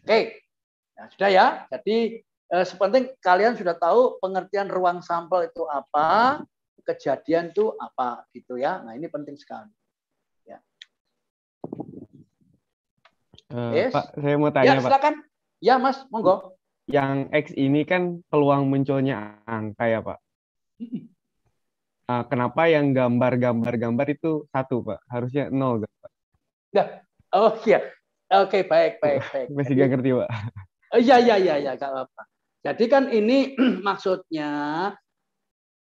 [SPEAKER 1] Oke, nah, sudah ya. Jadi sepenting kalian sudah tahu pengertian ruang sampel itu apa, kejadian itu apa, gitu ya. Nah ini penting sekali. Ya. Yes.
[SPEAKER 4] Pak, saya mau
[SPEAKER 1] Ya
[SPEAKER 4] tanya, Pak.
[SPEAKER 1] silakan. Ya Mas, monggo.
[SPEAKER 4] Yang X ini kan peluang munculnya angka ya, Pak. Kenapa yang gambar itu 1, Pak? Harusnya 0, Pak.
[SPEAKER 1] Ya. Oh iya. Oke, baik.
[SPEAKER 4] Masih nggak ngerti, Pak.
[SPEAKER 1] Iya, nggak apa-apa. Jadi kan ini maksudnya,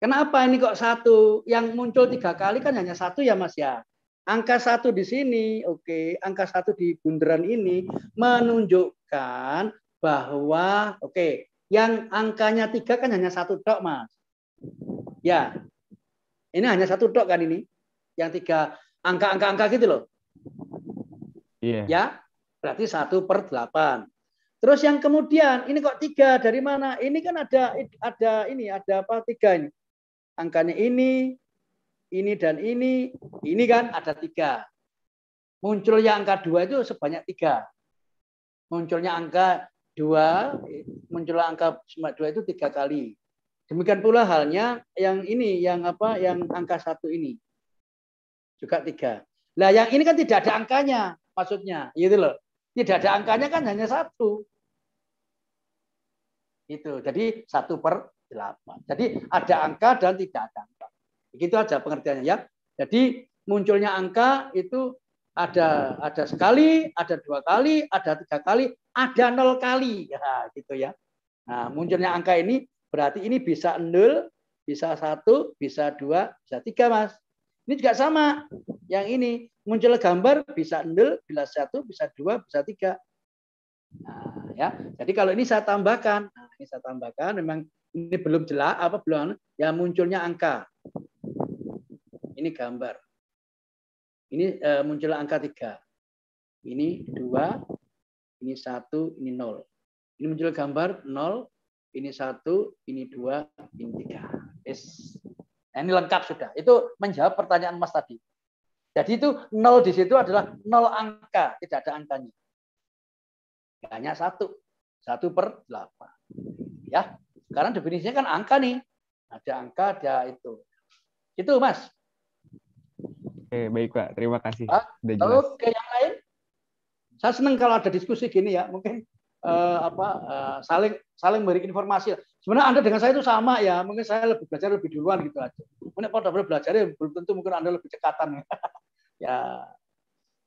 [SPEAKER 1] kenapa ini kok 1? Yang muncul 3 kali kan hanya 1 ya Mas ya. Angka 1 di sini, oke. Angka 1 di bundaran ini menunjukkan bahwa, oke, yang angkanya 3 kan hanya 1 tok, Mas. Ya, ini hanya 1 tok kan ini. Yang 3 angka-angka gitu loh.
[SPEAKER 4] Iya.
[SPEAKER 1] Ya, berarti 1/8. Terus yang kemudian, ini kok 3 dari mana? Ini kan ada apa 3 ini? Angkanya ini dan ini kan ada 3. Munculnya angka 2 itu sebanyak 3. Munculnya angka 2 itu 3 kali. Demikian pula halnya yang ini, yang angka 1 ini. Juga 3. Nah, yang ini kan tidak ada angkanya, maksudnya. Gitu loh. Tidak ada angkanya kan hanya 1. Itu. Jadi 1/8. Jadi ada angka dan tidak ada angka. Begitu aja pengertiannya ya. Jadi munculnya angka itu ada sekali, ada 2 kali, ada 3 kali, ada 0 kali. Ya, gitu ya. Nah, munculnya angka ini berarti ini bisa 0, bisa 1, bisa 2, bisa 3, Mas. Ini juga sama. Yang ini muncul gambar bisa 0, bisa 1, bisa 2, bisa 3. Nah, ya. Jadi kalau ini saya tambahkan, memang ini belum jelas belum ya munculnya angka. Ini gambar. Ini muncul angka 3. Ini 2, ini 1, ini 0. Ini muncul gambar 0, ini 1, ini 2, ini 3. Yes. Nah, ini lengkap sudah. Itu menjawab pertanyaan Mas tadi. Jadi itu 0 di situ adalah 0 angka, tidak ada angkanya. Hanya 1. 1/8. Ya. Sekarang definisinya kan angka nih. Ada angka, ada itu. Itu, Mas.
[SPEAKER 4] Oke, baik Pak. Terima kasih. Sudah jelas.
[SPEAKER 1] Oke, yang lain? Saya senang kalau ada diskusi gini ya. Mungkin saling beri informasi. Sebenarnya Anda dengan saya itu sama ya. Mungkin saya belajar lebih duluan gitu aja. Mungkin pada belajar ya belum tentu mungkin Anda lebih cekatan. Ya.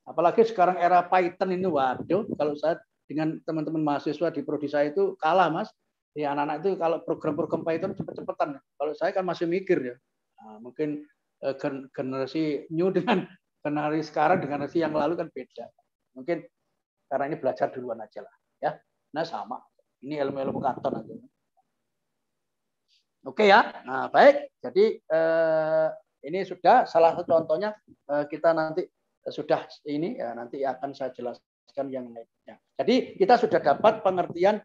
[SPEAKER 1] Apalagi sekarang era Python ini, waduh, kalau saya dengan teman-teman mahasiswa di prodi saya itu kalah, Mas. Ya, anak-anak itu kalau program-program Python cepet-cepetan. Kalau saya kan masih mikir ya. Nah, mungkin generasi new dengan generasi sekarang dengan generasi yang lalu kan beda. Mungkin karena ini belajar duluan aja lah, ya. Nah sama. Ini ilmu-ilmu kantor aja. Oke ya. Nah baik. Jadi ini sudah salah satu contohnya kita nanti sudah ini ya, nanti akan saya jelaskan yang lainnya. Jadi kita sudah dapat pengertian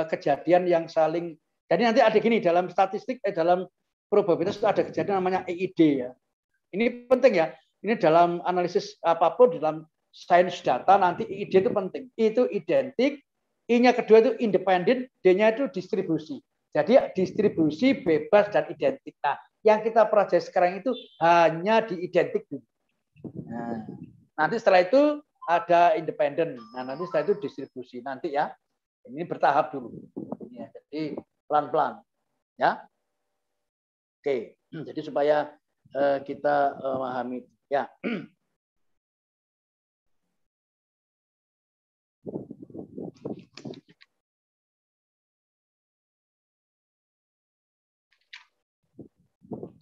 [SPEAKER 1] kejadian yang saling. Jadi nanti ada gini dalam statistik dalam probabilitas itu ada kejadian namanya EID ya. Ini penting ya. Ini dalam analisis apapun dalam sains data nanti EID itu penting. Itu identik, I-nya kedua itu independen, D-nya itu distribusi. Jadi distribusi bebas dan identik. Nah, yang kita pelajari sekarang itu hanya di identik dulu. Nah, nanti setelah itu ada independen. Nah, nanti setelah itu distribusi nanti ya. Ini bertahap dulu. Ya, jadi pelan-pelan. Ya. Oke. Jadi supaya kita memahami ya.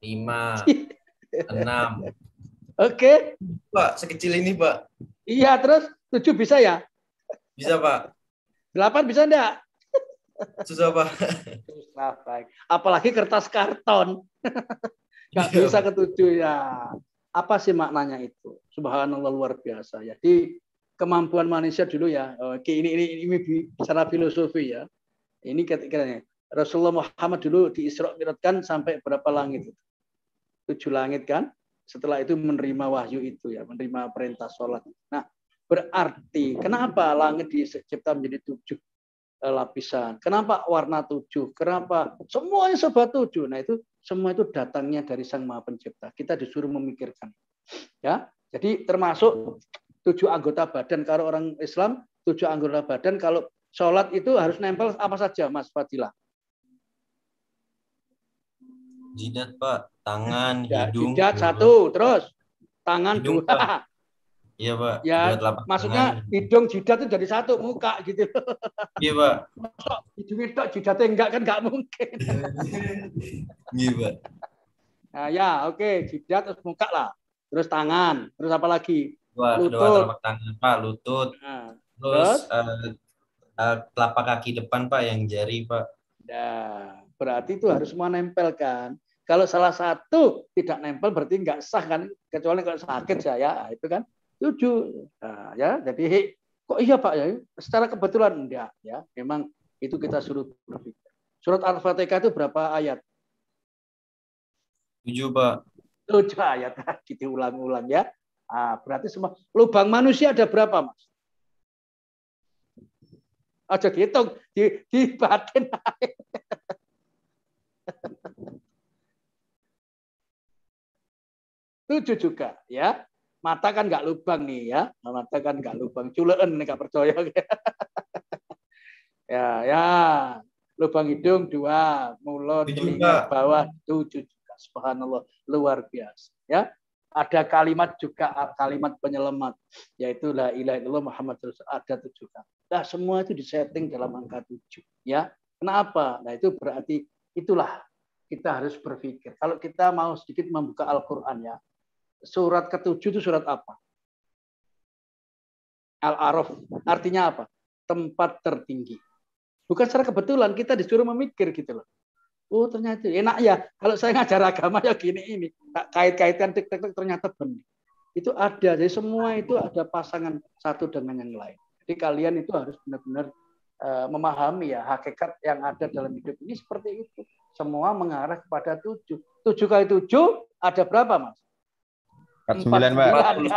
[SPEAKER 6] 5, 6.
[SPEAKER 1] Oke.
[SPEAKER 6] Pak, sekecil ini, Pak.
[SPEAKER 1] Iya, terus 7 bisa ya?
[SPEAKER 6] Bisa, Pak.
[SPEAKER 1] 8 bisa enggak?
[SPEAKER 6] Susah, Pak.
[SPEAKER 1] Susah, baik. Apalagi kertas karton. Nggak
[SPEAKER 6] Iya,
[SPEAKER 1] bisa
[SPEAKER 6] Pak.
[SPEAKER 1] ke 7 ya. Apa sih maknanya itu? Subhanallah, luar biasa ya. Di kemampuan manusia dulu ya. Oke, ini secara filosofi ya. Ini ketika Rasulullah Muhammad dulu di Isra Mi'rajkan sampai berapa langit itu? 7 langit kan? Setelah itu menerima wahyu itu ya, menerima perintah sholat. Nah, berarti kenapa langit dicipta menjadi 7 lapisan? Kenapa warna 7? Kenapa semuanya serba 7? Nah, itu semua itu datangnya dari Sang Maha Pencipta. Kita disuruh memikirkan. Ya. Jadi termasuk 7 anggota badan. Kalau orang Islam 7 anggota badan, kalau sholat itu harus nempel apa saja, Mas Fadilah?
[SPEAKER 6] Jidat, Pak. Tangan,
[SPEAKER 1] Ya,
[SPEAKER 6] hidung.
[SPEAKER 1] jidat 1, terus tangan
[SPEAKER 6] Hidung,
[SPEAKER 1] 2.
[SPEAKER 6] Pak. Iya, Pak.
[SPEAKER 1] Ya,
[SPEAKER 6] Kedua telapak
[SPEAKER 1] maksudnya
[SPEAKER 6] tangan.
[SPEAKER 1] hidung jidat itu jadi 1, muka gitu.
[SPEAKER 6] Iya, Pak.
[SPEAKER 1] Hidung itu jidatnya enggak kan enggak mungkin.
[SPEAKER 6] Iya, Pak.
[SPEAKER 1] Nah, ya, oke, jidat terus muka lah. Terus tangan, terus apa lagi?
[SPEAKER 6] Kedua
[SPEAKER 1] Lutut.
[SPEAKER 6] telapak tangan, Pak. Lutut.
[SPEAKER 1] Nah,
[SPEAKER 6] Terus telapak kaki depan, Pak, yang jari, Pak.
[SPEAKER 1] nah, berarti itu harus semua nempel kan. Kalau salah satu tidak nempel berarti nggak sah kan, kecuali kalau sakit saya, itu kan 7. Nah, ya, jadi kok iya Pak ya? Secara kebetulan enggak ya. Memang itu kita suruh berpikir. Surat Al-Fatihah itu berapa ayat?
[SPEAKER 6] 7, Pak.
[SPEAKER 1] 7 ayat. Kita ulang-ulang ya. Nah, berarti semua lubang manusia ada berapa, Mas? Aja dihitung, di batin. 7 juga ya. Mata kan nggak lubang nih ya. Mata kan nggak lubang. Culeen nih nggak percaya. Ya. Lubang hidung 2, mulut,
[SPEAKER 6] 7,
[SPEAKER 1] telinga
[SPEAKER 6] Pak.
[SPEAKER 1] bawah 7 juga. Subhanallah, luar biasa. Ya. Ada kalimat juga, kalimat penyelamat, yaitu la ilaha illallah Muhammad Rasulullah, ada 7 kali. Nah, semua itu disetting dalam angka 7. Ya. Kenapa? Nah, itu berarti itulah kita harus berpikir. Kalau kita mau sedikit membuka Al-Quran ya, surat ke-7 itu surat apa? Al-A'raf. Artinya apa? Tempat tertinggi. Bukan secara kebetulan, kita disuruh memikir gitu loh. Oh ternyata enak ya. Kalau saya ngajar agama ya gini ini. Kait-kaitan tek-tek ternyata benar. Itu ada. Jadi semua itu ada pasangan satu dengan yang lain. Jadi kalian itu harus benar-benar memahami ya hakikat yang ada dalam hidup ini seperti itu. Semua mengarah kepada 7. 7 kali 7 ada berapa, Mas?
[SPEAKER 2] 49, Pak.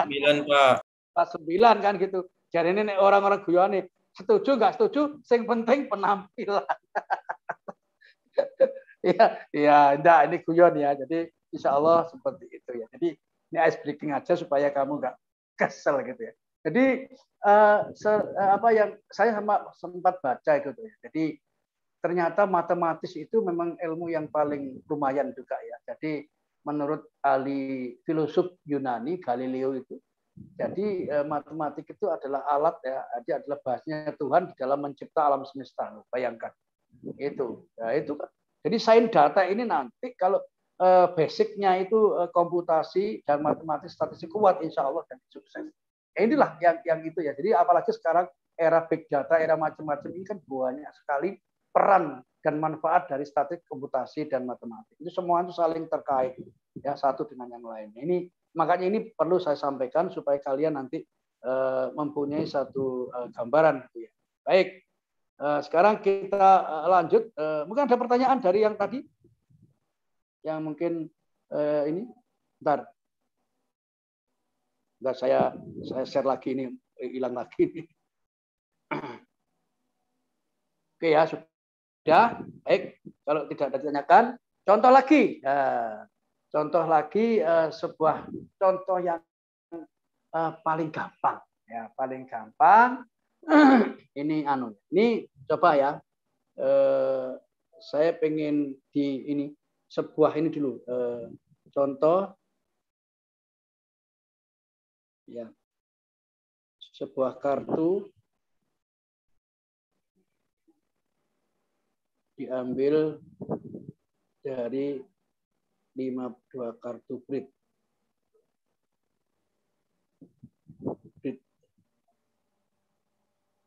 [SPEAKER 6] 49, Pak.
[SPEAKER 1] 49 kan gitu. Jadi ini orang-orang guyone setuju nggak setuju, sing penting penampilan. ya, enggak, ini guyon ya. Jadi insya Allah seperti itu ya. Jadi ini ice breaking aja supaya kamu nggak kesel gitu ya. Jadi apa yang saya sempat baca gitu ya. Jadi ternyata matematis itu memang ilmu yang paling lumayan juga ya. Jadi menurut ahli filosof Yunani Galileo itu, jadi matematik itu adalah alat ya, dia adalah bahasanya Tuhan di dalam mencipta alam semesta. Bayangkan itu, ya itu kan. Jadi sains data ini nanti kalau basicnya itu komputasi dan matematik statistik kuat, insya Allah dan sukses. Ya, inilah yang itu ya. Jadi apalagi sekarang era big data, era macam-macam ini kan banyak sekali peran dan manfaat dari statistik, komputasi dan matematik. Itu semua itu saling terkait ya satu dengan yang lain. Ini makanya ini perlu saya sampaikan supaya kalian nanti mempunyai satu gambaran. Gitu ya. Baik, sekarang kita lanjut. Mungkin ada pertanyaan dari yang tadi, yang mungkin ini, bentar saya share lagi ini, hilang lagi ini. Oke ya, sudah. Baik, kalau tidak ada ditanyakan, contoh lagi. Contoh lagi sebuah contoh yang paling gampang ya, paling gampang. Ini coba ya. Saya pengen di ini sebuah ini dulu contoh ya, sebuah kartu diambil dari 52 kartu BRID.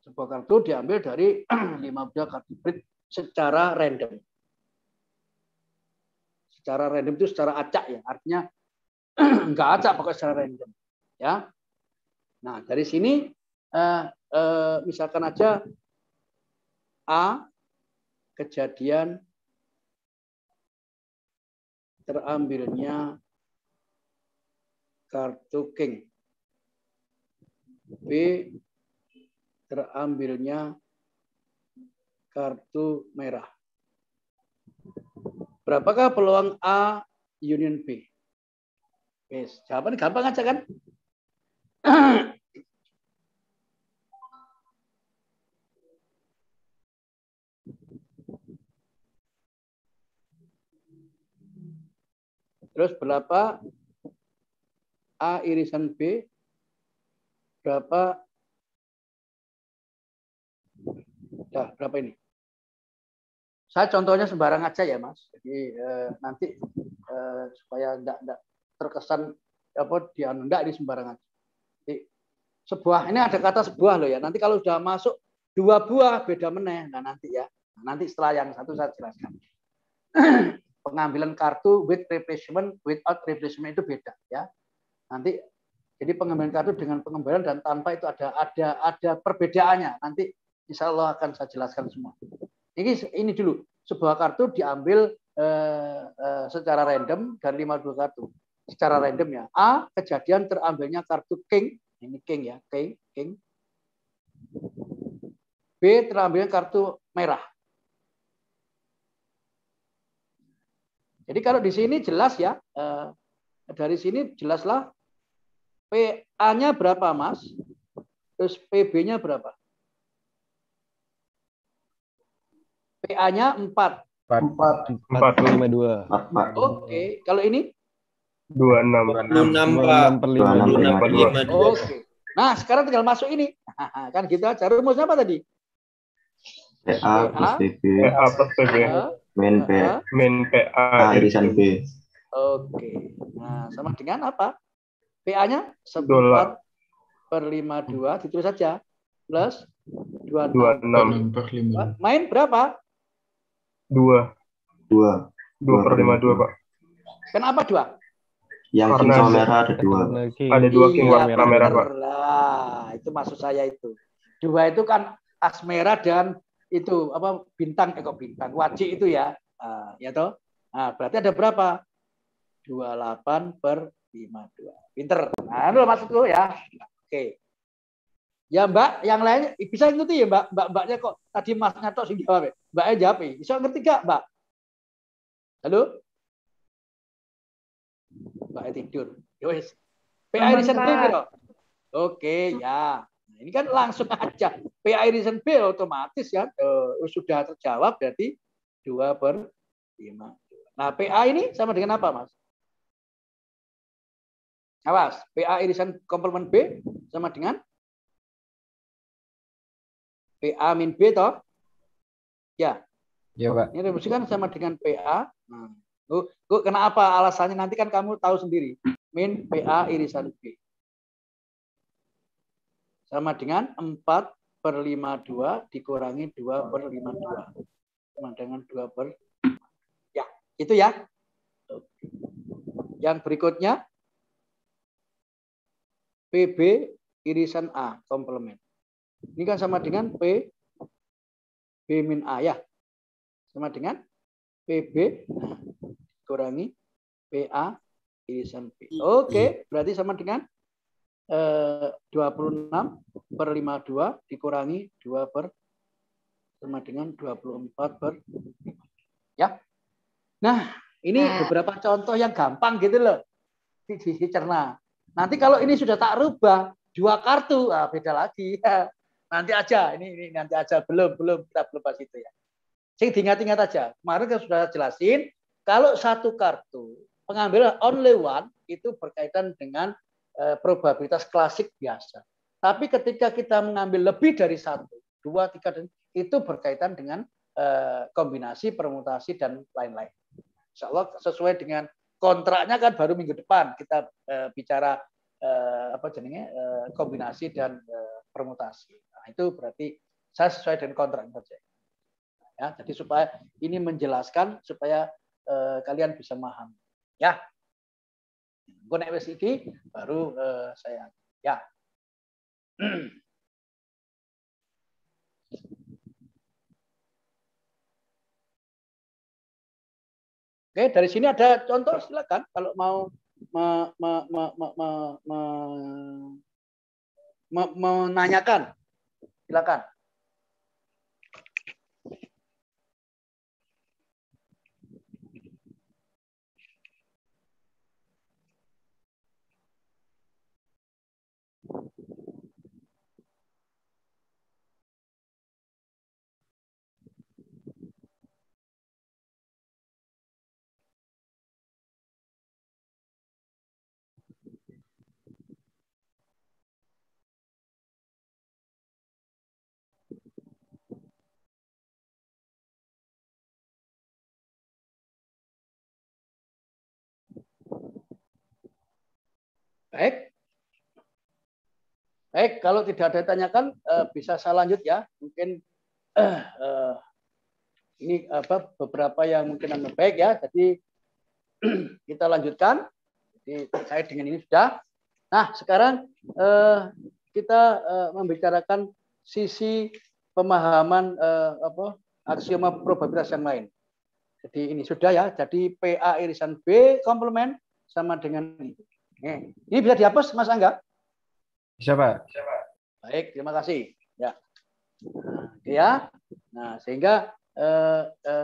[SPEAKER 1] Sebuah kartu diambil dari 52 kartu BRID secara random. Secara random itu secara acak ya, artinya enggak acak pokoknya secara random. Ya. Nah, dari sini misalkan aja A kejadian terambilnya kartu king. B terambilnya kartu merah. Berapakah peluang A union B? Yes, jawabannya gampang aja kan? Terus berapa A irisan B? Berapa? Ya, berapa ini? Saya contohnya sembarang aja ya, Mas. Jadi nanti supaya enggak terkesan apa enggak ini sembarang aja. Jadi, ini ada kata sebuah loh ya. Nanti kalau sudah masuk 2 buah beda meneh. Nah, nanti ya. Nanti setelah yang satu saya jelaskan. Pengambilan kartu with replacement, without replacement itu beda ya. Nanti jadi pengambilan kartu dengan pengembalian dan tanpa itu ada perbedaannya. Nanti insya Allah akan saya jelaskan semua. Ini dulu sebuah kartu diambil secara random dari 52 kartu. Secara random ya. A kejadian terambilnya kartu king. Ini king ya, king. B terambilnya kartu merah. Jadi kalau di sini jelas ya, dari sini jelaslah PA-nya berapa, Mas? Terus PB-nya berapa? PA-nya 4.
[SPEAKER 4] 452.
[SPEAKER 1] Oke, kalau ini?
[SPEAKER 6] 26 per 5.
[SPEAKER 1] Oke. Nah, sekarang tinggal masuk ini. Kan gitu aja. Rumusnya apa tadi?
[SPEAKER 7] PA plus PB.
[SPEAKER 5] PA plus PB.
[SPEAKER 7] Min PA irisan B.
[SPEAKER 1] Oke. Nah, sama dengan apa? PA-nya 4 per 52. Ditulis saja. Plus 26
[SPEAKER 5] per 5.
[SPEAKER 1] Main berapa?
[SPEAKER 5] 2 per 52, Pak.
[SPEAKER 1] Kenapa 2?
[SPEAKER 7] Yang king sama merah ada 2.
[SPEAKER 5] Ada 2 king warna merah, Pak.
[SPEAKER 1] Lah, itu maksud saya itu. 2 itu kan as merah dan itu apa bintang bintang wajib itu ya. Ya toh? Nah, berarti ada berapa? 28 per 52. Pinter. Nah, itu maksudku ya. Oke. Ya Mbak, yang lain bisa ngerti ya Mbak? Mbaknya kok tadi Masnya tok sing jawab. Mbaknya jawab. Bisa ngerti gak, Mbak? Halo? Mbaknya tidur. Yowes. PA irisan B kira. Oke, ya. Nah, ini kan langsung aja. PA irisan B otomatis ya. Sudah terjawab berarti 2 per 5. Nah, PA ini sama dengan apa, Mas? Awas, PA irisan komplement B sama dengan PA min B toh? Ya.
[SPEAKER 2] Ya, Pak.
[SPEAKER 1] Ini rumusnya kan sama dengan PA. Nah, kenapa alasannya nanti kan kamu tahu sendiri. Min PA irisan B. Sama dengan 4 per 52 dikurangi 2 per 52. Sama dengan 2 per. Ya, itu ya. Yang berikutnya. PB irisan A komplement. Ini kan sama dengan B min A ya. Sama dengan PB kurangi PA irisan B. Oke, berarti sama dengan 26 per 52 dikurangi 2 per sama dengan 24 per 5. Ya. Nah, ini beberapa contoh yang gampang gitu loh. Dicerna. Nanti kalau ini sudah tak rubah 2 kartu, beda lagi. Nanti aja, ini nanti aja belum kita belum bahas itu ya. Sing diingat-ingat aja. Kemarin kan sudah jelasin kalau satu kartu pengambilan only one itu berkaitan dengan probabilitas klasik biasa. Tapi ketika kita mengambil lebih dari 1, 2, 3 itu berkaitan dengan kombinasi, permutasi dan lain-lain. Insya Allah sesuai dengan kontraknya kan baru minggu depan kita bicara kombinasi dan permutasi. Nah, itu berarti saya sesuai dengan kontrak saja. Ya, jadi supaya ini menjelaskan supaya kalian bisa memahami. Ya. Gue nek wis iki baru saya ya. Oke, dari sini ada contoh, silakan kalau mau menanyakan, silakan. Baik. Baik, kalau tidak ada ditanyakan bisa saya lanjut ya. Mungkin ini beberapa yang mungkin baik ya. Jadi kita lanjutkan. Jadi terkait dengan ini sudah. Nah, sekarang kita membicarakan sisi pemahaman aksioma probabilitas yang lain. Jadi ini sudah ya. Jadi PA irisan B komplement sama dengan ini. Ini bisa dihapus, Mas Angga?
[SPEAKER 2] Bisa, Pak.
[SPEAKER 1] Baik, terima kasih. Ya. Nah, ya. Nah, sehingga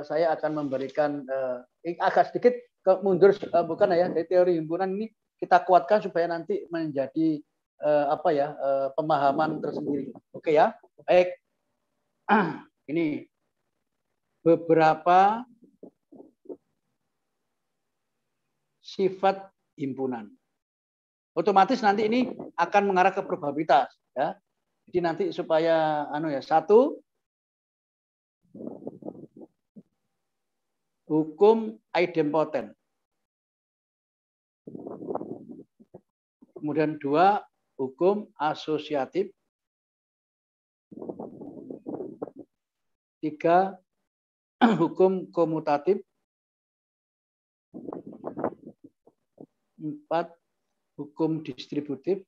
[SPEAKER 1] saya akan memberikan agak sedikit mundur bukan ya, dari teori himpunan ini kita kuatkan supaya nanti menjadi pemahaman tersendiri. Oke ya. Baik. Ini beberapa sifat himpunan. Otomatis nanti ini akan mengarah ke probabilitas ya. Jadi nanti supaya satu hukum idempotent. Kemudian dua hukum asosiatif. Tiga hukum komutatif. Empat hukum distributif.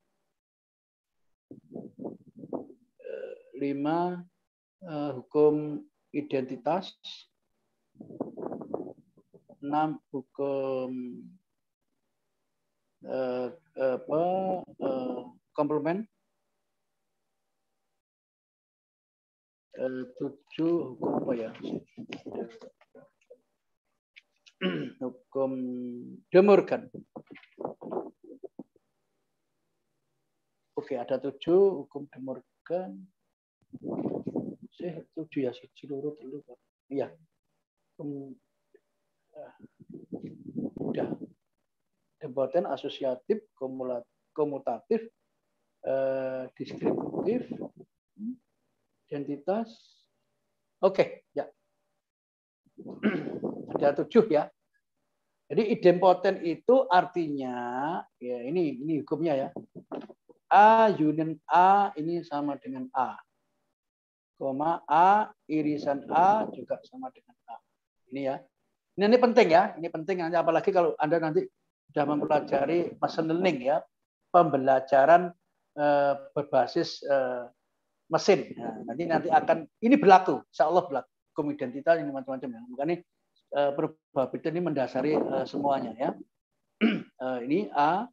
[SPEAKER 1] 5 hukum identitas. 6 hukum komplement. 7 hukum apa ya? Hukum De Morgan. Oke, ada 7 hukum De Morgan. 7 ya, siji loro telu. Iya. Udah. Idempotent, asosiatif, komutatif, distributif, identitas. Oke, ya. Ada 7 ya. Jadi idempotent itu artinya ya ini hukumnya ya. A union A ini sama dengan A. Koma A irisan A juga sama dengan A. Ini ya. Ini penting ya. Ini penting apalagi kalau Anda nanti sudah mempelajari machine learning ya. Pembelajaran berbasis mesin. Nah, nanti akan ini berlaku. Insya Allah berlaku. Hukum identitas ini macam-macam ya. Makanya probabilitas ini mendasari semuanya ya. Ini A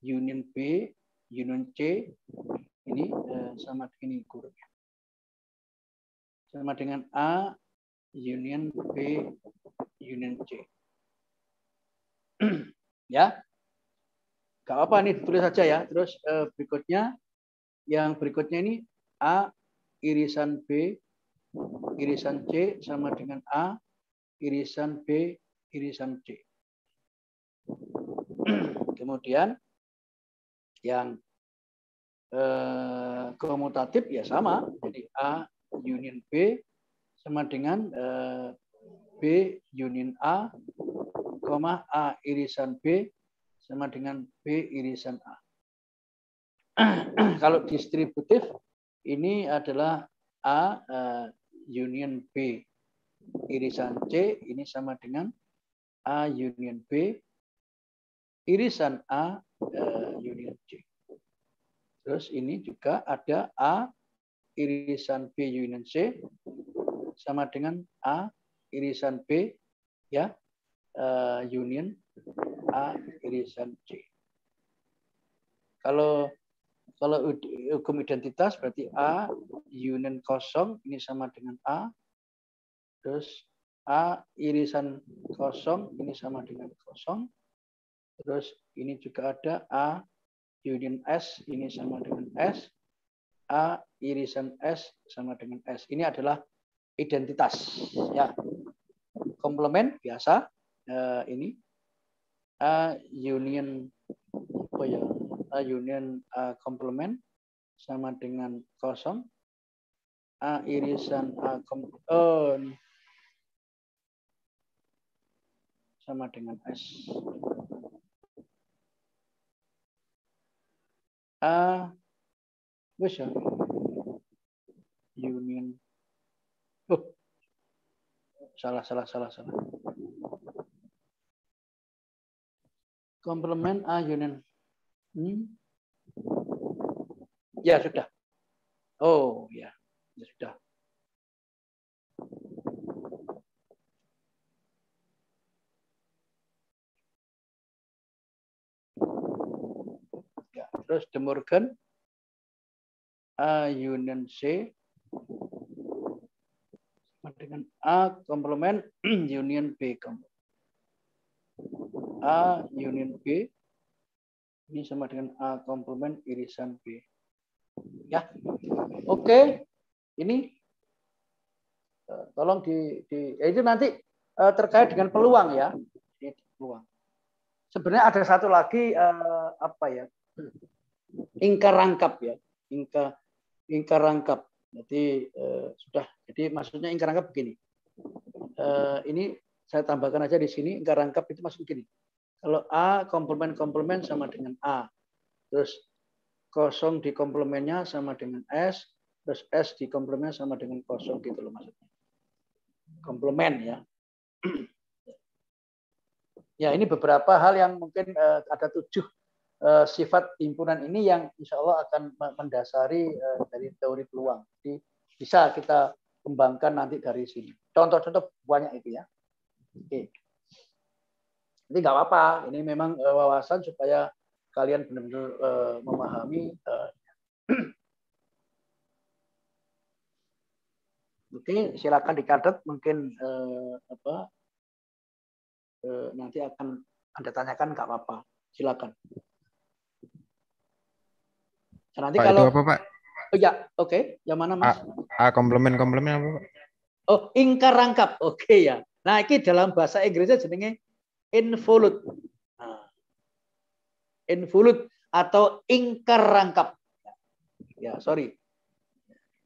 [SPEAKER 1] union B union C ini sama dengan gurunya. Sama dengan A union B union C. Ya. Gak apa ini ditulis saja ya. Terus berikutnya yang berikutnya ini A irisan B irisan C sama dengan A irisan B irisan C. Kemudian yang komutatif ya sama, jadi A union B sama dengan B union A, A irisan B sama dengan B irisan A. Kalau distributif, ini adalah A union B irisan C, ini sama dengan A union B irisan A union C. Terus ini juga ada A irisan B union C sama dengan A irisan B ya union A irisan C. Kalau hukum identitas berarti A union kosong ini sama dengan A. Terus A irisan kosong ini sama dengan kosong. Terus ini juga ada A union S ini sama dengan S. A irisan S sama dengan S. Ini adalah identitas ya. Komplement biasa ini A union apa ya? A union A komplement sama dengan kosong. A irisan A komplement sama dengan S. A wis ya. Union. Salah. Komplement A union. Ya sudah. Oh ya, sudah. Ya, terus De Morgan A union C sama dengan A komplement union B komplement. A union B ini sama dengan A komplement irisan B. Ya, oke. Ini tolong itu nanti terkait dengan peluang ya. Ini peluang. Sebenarnya ada satu lagi apa ya? Ingkar rangkap ya. Ingkar rangkap. Jadi sudah. Jadi maksudnya ingkar rangkap begini. Ini saya tambahkan aja di sini. Ingkar rangkap itu maksud begini. Kalau A komplement sama dengan A. Terus kosong di komplemennya sama dengan S. Terus S di komplemennya sama dengan kosong gitu loh maksudnya. Komplement ya. Ya ini beberapa hal yang mungkin ada 7 sifat himpunan ini yang insya Allah akan mendasari dari teori peluang. Jadi bisa kita kembangkan nanti dari sini. Contoh-contoh banyak itu ya. Oke. Jadi nggak apa-apa. Ini memang wawasan supaya kalian benar-benar memahami. Oke, silakan dicatat. Mungkin nanti akan Anda tanyakan nggak apa-apa. Silakan. Nah, nanti
[SPEAKER 2] Pak,
[SPEAKER 1] kalau
[SPEAKER 2] itu apa Pak?
[SPEAKER 1] Oh ya, oke. Yang mana Mas?
[SPEAKER 2] A komplement apa Pak?
[SPEAKER 1] Oh, ingkar rangkap. Oke ya. Nah, ini dalam bahasa Inggrisnya jenenge involute. Nah, involute atau ingkar rangkap. Ya, sorry.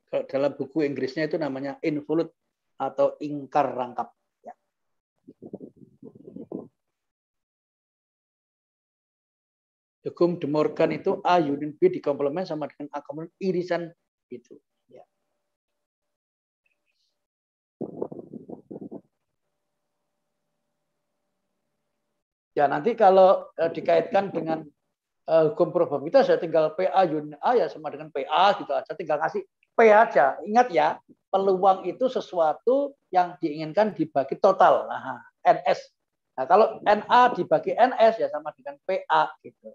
[SPEAKER 1] Kalau dalam buku Inggrisnya itu namanya involute atau ingkar rangkap. Ya. Hukum De Morgan itu A union B dikomplement sama dengan A komplement irisan itu. Ya. Ya nanti kalau dikaitkan dengan hukum probabilitas ya tinggal PA union A ya sama dengan PA gitu aja. Tinggal kasih P aja. Ingat ya, peluang itu sesuatu yang diinginkan dibagi total. Nah, NS. Nah, kalau NA dibagi NS ya sama dengan PA gitu.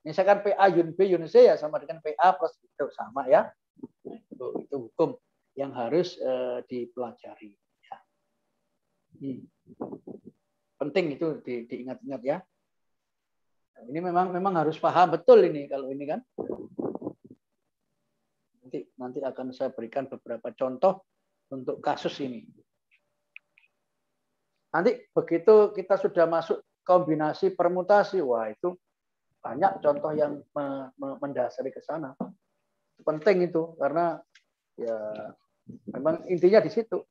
[SPEAKER 1] Misalkan PA union B union C ya sama dengan PA plus itu sama ya. Itu hukum yang harus dipelajari. Ya. Penting itu diingat-ingat ya. Ini memang harus paham betul ini kalau ini kan. Nanti akan saya berikan beberapa contoh untuk kasus ini. Nanti begitu kita sudah masuk kombinasi permutasi, wah itu banyak contoh yang mendasari ke sana. Penting itu karena ya memang intinya di situ.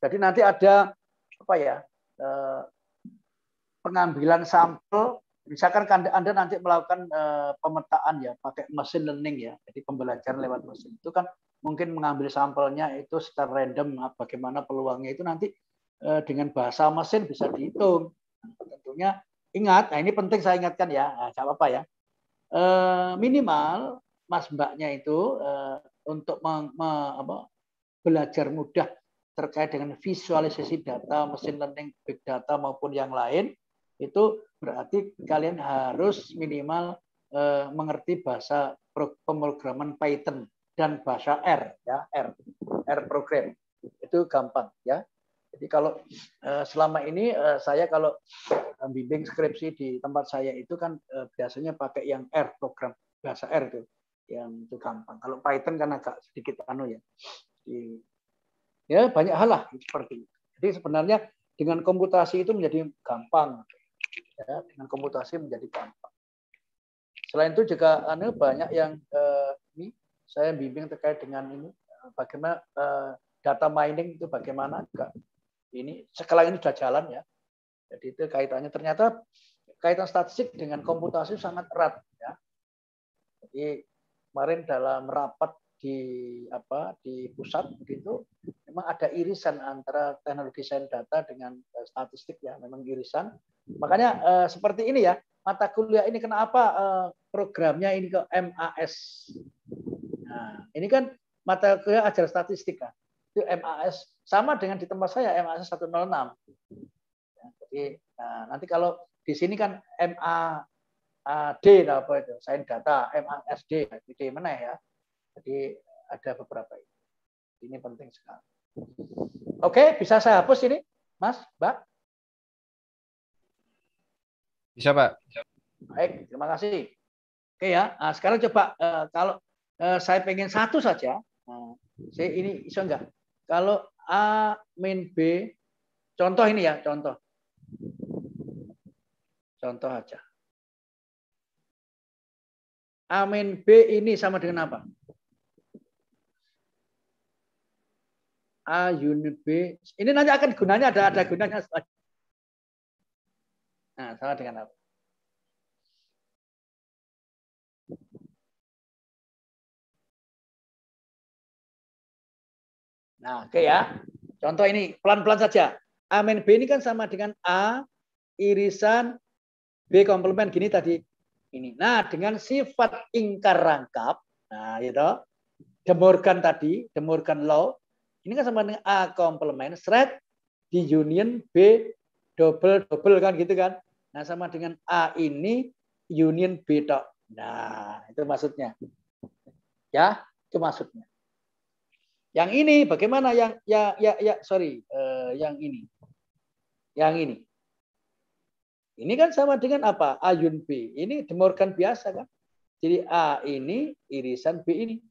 [SPEAKER 1] Jadi nanti ada apa ya? pengambilan sampel, misalkan Anda nanti melakukan pemetaan ya pakai machine learning ya, jadi pembelajaran lewat mesin itu kan mungkin mengambil sampelnya itu secara random, bagaimana peluangnya itu nanti dengan bahasa mesin bisa dihitung. Tentunya ingat, nah ini penting saya ingatkan ya, nggak apa-apa ya, minimal Mas Mbaknya itu untuk belajar mudah terkait dengan visualisasi data, mesin learning, big data maupun yang lain, itu berarti kalian harus minimal mengerti bahasa pemrograman Python dan bahasa R ya, R program. Itu gampang ya. Jadi kalau selama ini saya kalau bimbing skripsi di tempat saya itu kan biasanya pakai yang R program, bahasa R itu. Yang itu gampang. Kalau Python kan agak sedikit ya. Ya banyak hal lah seperti itu. Jadi sebenarnya dengan komputasi itu menjadi gampang. Ya, dengan komputasi menjadi gampang. Selain itu juga banyak yang ini saya bimbing terkait dengan ini bagaimana data mining itu bagaimana juga ini sekarang ini sudah jalan ya. Jadi itu kaitannya ternyata kaitan statistik dengan komputasi sangat erat ya. Jadi kemarin dalam rapat di pusat begitu memang ada irisan antara teknologi sains data dengan statistik ya, memang irisan. Makanya seperti ini ya, mata kuliah ini kenapa programnya ini ke MAS. Nah, ini kan mata kuliah ajar statistik kan. Itu MAS sama dengan di tempat saya MAS 106. Ya, jadi nanti kalau di sini kan MAD apa itu, sains data, MASD, di mana ya. Jadi ada beberapa ini. Ini penting sekali. Oke, bisa saya hapus ini, Mas, Mbak?
[SPEAKER 2] Bisa, Pak.
[SPEAKER 1] Baik, terima kasih. Oke ya, nah, sekarang coba kalau saya pengen satu saja, saya ini bisa enggak? Kalau A min B, contoh ini ya, contoh aja. A min B ini sama dengan apa? A unit B. Ini nanti akan gunanya ada gunanya. Nah, sama dengan apa? Nah, oke ya. Contoh ini pelan-pelan saja. A min B ini kan sama dengan A irisan B komplement gini tadi. Ini. Nah, dengan sifat ingkar rangkap, nah itu De Morgan tadi, De Morgan law, ini kan sama dengan A komplement thread di union B double kan gitu kan. Nah, sama dengan A ini union B tok. Nah, itu maksudnya. Ya, itu maksudnya. Yang ini bagaimana yang yang ini. Yang ini. Ini kan sama dengan apa? A union B. Ini De Morgan biasa kan. Jadi A ini irisan B ini.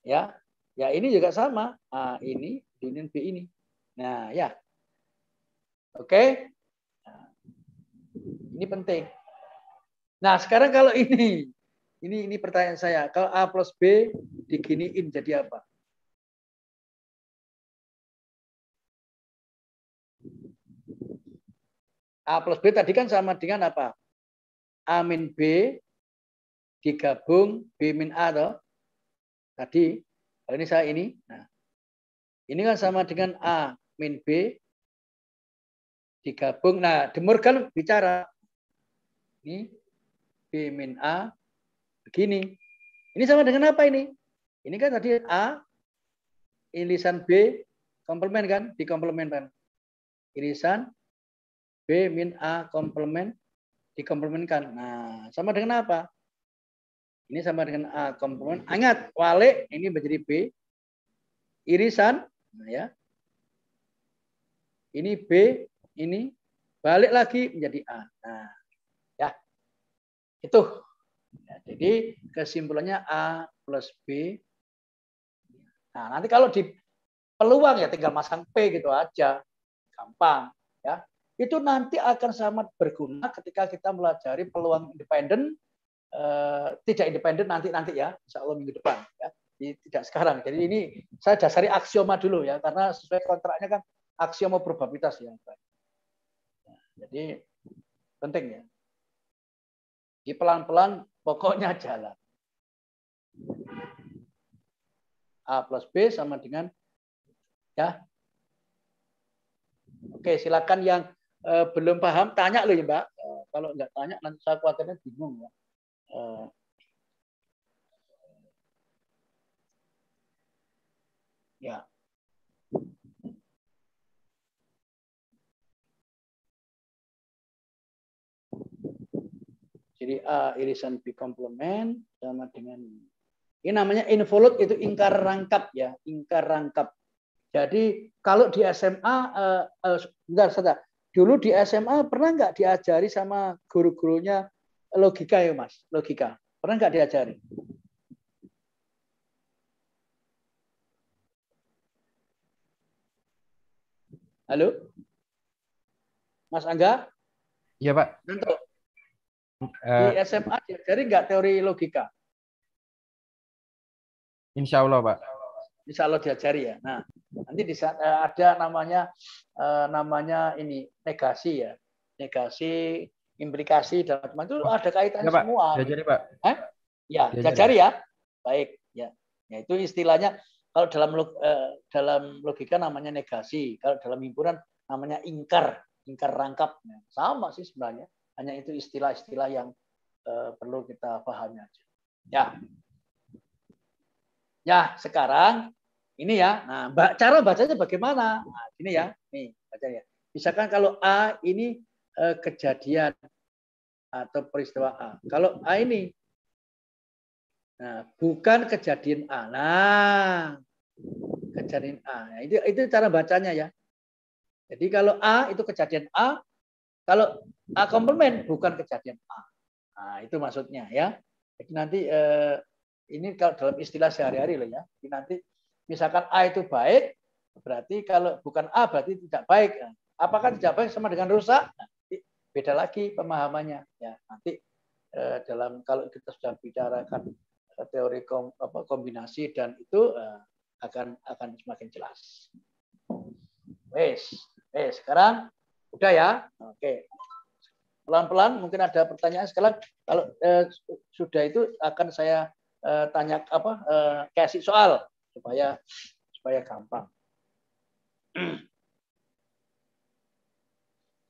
[SPEAKER 1] Ya. Ya, ini juga sama. A ini union B ini. Nah, ya. Oke. Nah, ini penting. Nah, sekarang kalau ini pertanyaan saya. Kalau A plus B diginiin jadi apa? A plus B tadi kan sama dengan apa? A min B digabung B min A toh. Tadi. Kalau ini saya ini. Nah, ini kan sama dengan A min B digabung. Nah, De Morgan bicara. Ini B min A begini. Ini sama dengan apa ini? Ini kan tadi A irisan B komplement kan? Dikomplementkan. Irisan B min A komplement dikomplementkan. Nah, sama dengan apa? Ini sama dengan A komplement. Ingat, walik ini menjadi B. Irisan, nah ya. Ini B, ini balik lagi menjadi A. Nah, ya. Itu. Ya, jadi kesimpulannya A plus B. Nah, nanti kalau di peluang ya tinggal masang P gitu aja. Gampang, ya. Itu nanti akan sangat berguna ketika kita melajari peluang independen, tidak independen nanti ya, insya Allah minggu depan ya. Jadi, tidak sekarang. Jadi ini saya dasari aksioma dulu ya, karena sesuai kontraknya kan aksioma probabilitas ya. Jadi penting ya. Di pelan-pelan pokoknya jalan. A plus B sama dengan ya. Oke, silakan yang belum paham tanya loh ya Mbak. Kalau nggak tanya nanti saya khawatirnya bingung ya. Ya. Jadi A irisan B komplement sama dengan ini namanya involute, itu ingkar rangkap ya, ingkar rangkap. Jadi kalau di SMA bentar saja. Dulu di SMA pernah nggak diajari sama guru-gurunya logika ya Mas? Logika. Pernah nggak diajari? Halo? Mas Angga?
[SPEAKER 2] Iya, Pak.
[SPEAKER 1] Untuk di SMA diajari nggak teori logika?
[SPEAKER 2] Insya Allah, Pak.
[SPEAKER 1] Insya Allah diajari ya. Nah, nanti di saat ada namanya ini negasi ya, negasi, implikasi dan teman itu ada kaitannya
[SPEAKER 2] ya, Pak.
[SPEAKER 1] semua.
[SPEAKER 2] Diajari, Pak.
[SPEAKER 1] Ya, diajari ya. Baik, ya. Ya itu istilahnya kalau dalam logika namanya negasi, kalau dalam himpunan namanya ingkar rangkap. Sama sih sebenarnya. Hanya itu istilah-istilah yang perlu kita pahami aja. Ya. Ya, sekarang ini ya. Nah, cara bacanya bagaimana? Nah, ini ya. Nih, bacanya. Misalkan kalau A ini kejadian atau peristiwa A. Kalau A ini bukan kejadian A. Nah, kejadian A. Nah, itu cara bacanya ya. Jadi kalau A itu kejadian A, kalau A komplement bukan kejadian A. Nah, itu maksudnya ya. Jadi nanti ini kalau dalam istilah sehari-hari loh ya. Jadi nanti misalkan A itu baik, berarti kalau bukan A berarti tidak baik. Apakah tidak baik sama dengan rusak? Nanti beda lagi pemahamannya. Ya, nanti kalau kita sudah bicarakan teori kombinasi dan itu akan semakin jelas. Sekarang udah ya. Oke. Pelan-pelan mungkin ada pertanyaan sekarang. Kalau sudah itu akan saya tanya kasih soal supaya gampang.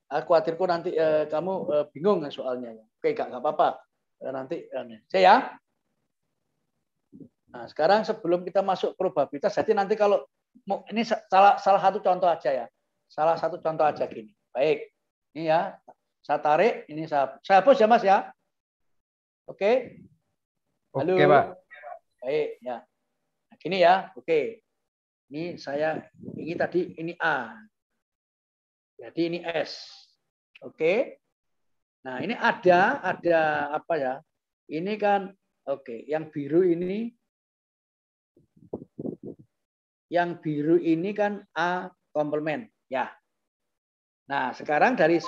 [SPEAKER 1] Aku khawatirku nanti kamu bingung soalnya. Oke, nggak apa-apa. Nanti saya ya. Nah, sekarang sebelum kita masuk probabilitas, jadi nanti kalau ini salah satu contoh aja ya. Salah satu contoh aja gini. Baik. Ini ya. Saya tarik, ini saya hapus ya Mas ya. Oke. Halo.
[SPEAKER 2] Oke, Pak.
[SPEAKER 1] Baik, ya. Nah, gini ya. Oke. Ini tadi ini A. Jadi ini S. Oke. Nah, ini ada apa ya? Ini kan oke, yang biru ini kan A komplement, ya. Nah, sekarang dari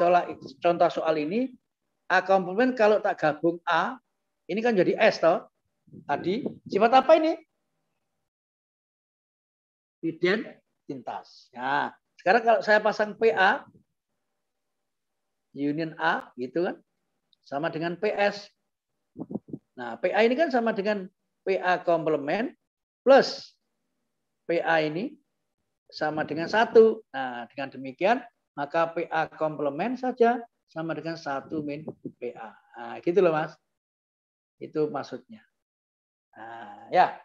[SPEAKER 1] contoh soal ini A komplement kalau tak gabung A, ini kan jadi S toh. Tadi sifat apa ini? Identitas. Nah, sekarang kalau saya pasang PA union A gitu kan sama dengan PS. Nah, PA ini kan sama dengan PA komplement plus PA ini sama dengan 1. Nah, dengan demikian maka PA komplement saja sama dengan 1 min PA. Nah, gitu loh Mas. Itu maksudnya. Nah, ya.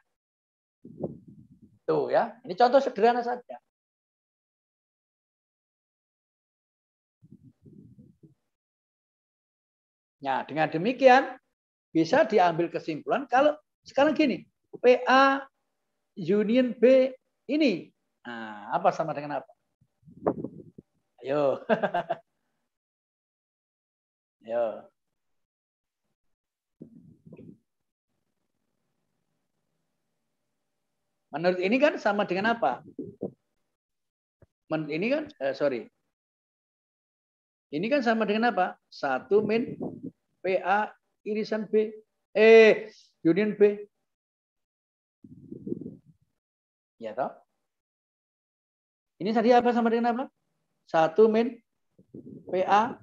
[SPEAKER 1] Tuh ya. Ini contoh sederhana saja. Nah, dengan demikian bisa diambil kesimpulan kalau sekarang gini, PA union B ini. Nah, apa sama dengan apa? Ayo. Ayo. Menurut ini kan sama dengan apa? Ini kan, Ini kan sama dengan apa? 1 min PA irisan B. Union B. Ya toh? Ini tadi apa sama dengan apa? 1 min PA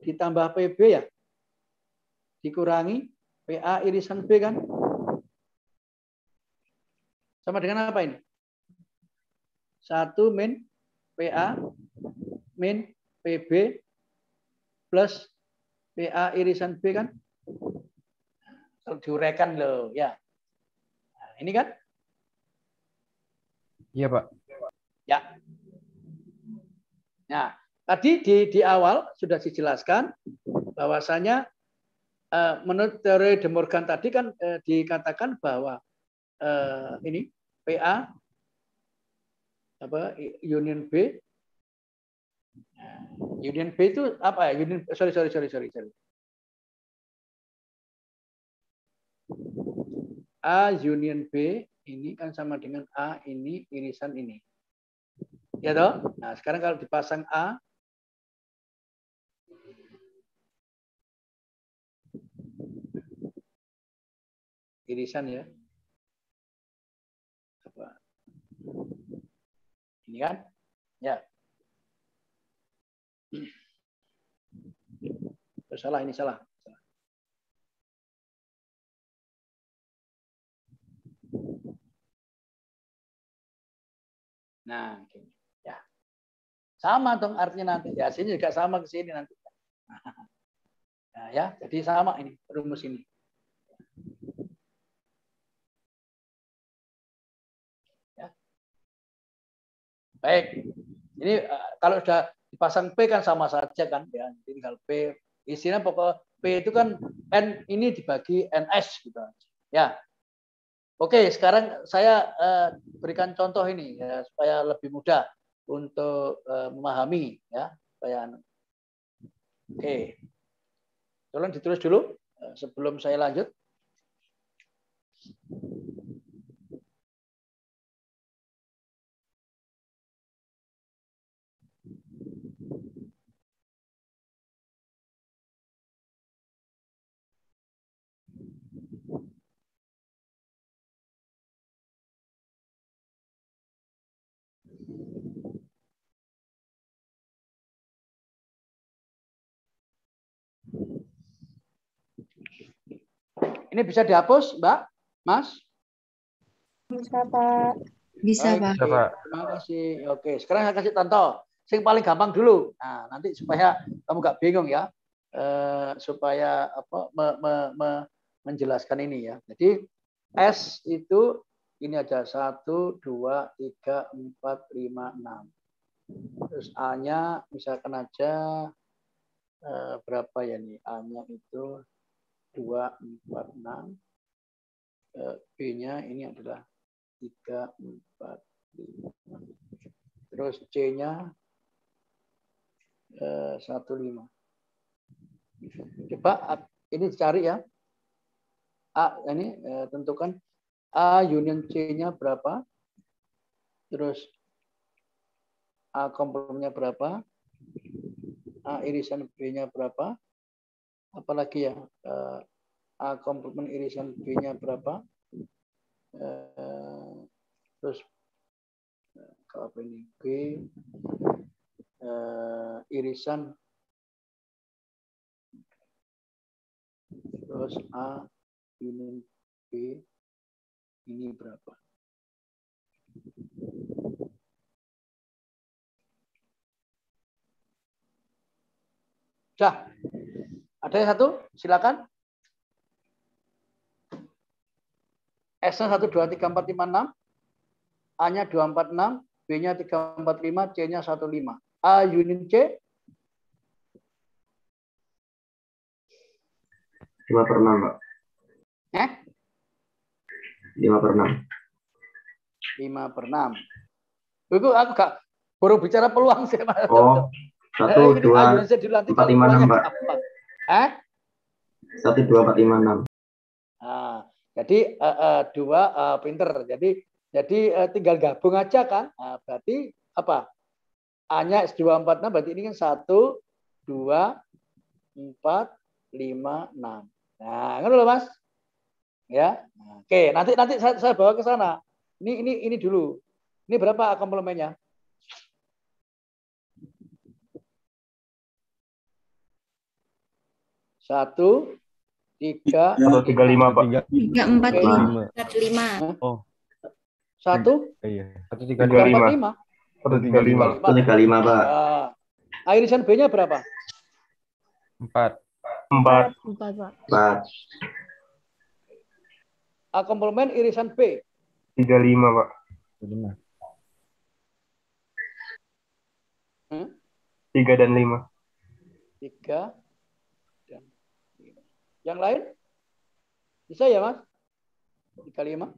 [SPEAKER 1] ditambah PB ya. Dikurangi PA irisan B kan. Sama dengan apa ini? 1 min PA min PB plus PA irisan B kan? Kalau diuraikan loh, ya. Nah, ini kan?
[SPEAKER 4] Iya, Pak.
[SPEAKER 1] Ya. Nah, tadi di awal sudah dijelaskan bahwasanya menurut teori De Morgan tadi kan dikatakan bahwa ini PA apa union B. Union B itu apa ya? Union sorry. A union B ini kan sama dengan A ini irisan ini. Ya toh? Nah, sekarang kalau dipasang A irisan ya. Apa? Ini kan? Ya. Salah, ini salah. Nah, gini. Ya. Sama dong artinya nanti. Ya, sini juga sama ke sini nanti. Nah, ya, jadi sama ini rumus ini. Ya. Baik. Ini kalau sudah dipasang P kan sama saja kan ya. Jadi tinggal P. Isinya pokok P itu kan N ini dibagi NS gitu. Ya. Oke, sekarang saya berikan contoh ini ya supaya lebih mudah untuk memahami ya. Supaya oke. Tolong ditulis dulu sebelum saya lanjut. Ini bisa dihapus, Mbak? Mas?
[SPEAKER 3] Bisa, Pak. Bisa, Pak.
[SPEAKER 4] Bisa, Pak.
[SPEAKER 1] Terima kasih. Oke, sekarang saya kasih contoh. Yang paling gampang dulu. Nah, nanti supaya kamu nggak bingung ya. Supaya menjelaskan ini ya. Jadi S itu ini ada 1, 2, 3, 4, 5, 6. Terus A-nya misalkan aja berapa ya nih? A-nya itu 2, 4, 6. B-nya ini adalah 3, 4, 5. Terus C-nya 1, 5. Coba ini cari ya. A ini tentukan A union C-nya berapa. Terus A komplemennya berapa. A irisan B-nya berapa. Apalagi ya. A komplement irisan B-nya berapa. Terus apa ini B irisan terus A union B ini berapa. Sudah. Ada yang satu? Silakan. S-nya 1, 2, 3, 4, 5, 6. A-nya 2, 4, 6. B-nya 3, 4, 5. C-nya 1, 5. A union C?
[SPEAKER 7] 5/6, Pak. 5/6.
[SPEAKER 1] 5/6. Itu aku gak baru bicara peluang sih, Mas.
[SPEAKER 7] Oh, 1, 2, 4, 5, 6, Pak. 1, 2, 4, 5, 6.
[SPEAKER 1] Nah, jadi 2 pinter. Jadi tinggal gabung aja kan. Nah, berarti apa? A-nya S2, 4, 6. Berarti ini kan 1, 2, 4, 5, 6. Nah, kan dulu Mas. Ya. Nah, oke, nanti saya bawa ke sana. Ini dulu. Ini berapa komplemennya? 1, 3,
[SPEAKER 5] Atau 35, Pak.
[SPEAKER 3] 345.
[SPEAKER 8] 45.
[SPEAKER 4] Oh,
[SPEAKER 1] 1,
[SPEAKER 4] iya.
[SPEAKER 1] 345.
[SPEAKER 5] 135.
[SPEAKER 7] 135, Pak.
[SPEAKER 1] A irisan B-nya berapa?
[SPEAKER 2] 4.
[SPEAKER 5] 4.
[SPEAKER 8] 4, Pak.
[SPEAKER 7] 4.
[SPEAKER 1] A komplement irisan B.
[SPEAKER 5] 35, Pak.
[SPEAKER 2] 5.
[SPEAKER 5] 3 dan 5.
[SPEAKER 1] 3 dan 5. Yang lain? Bisa ya, Mas? 35.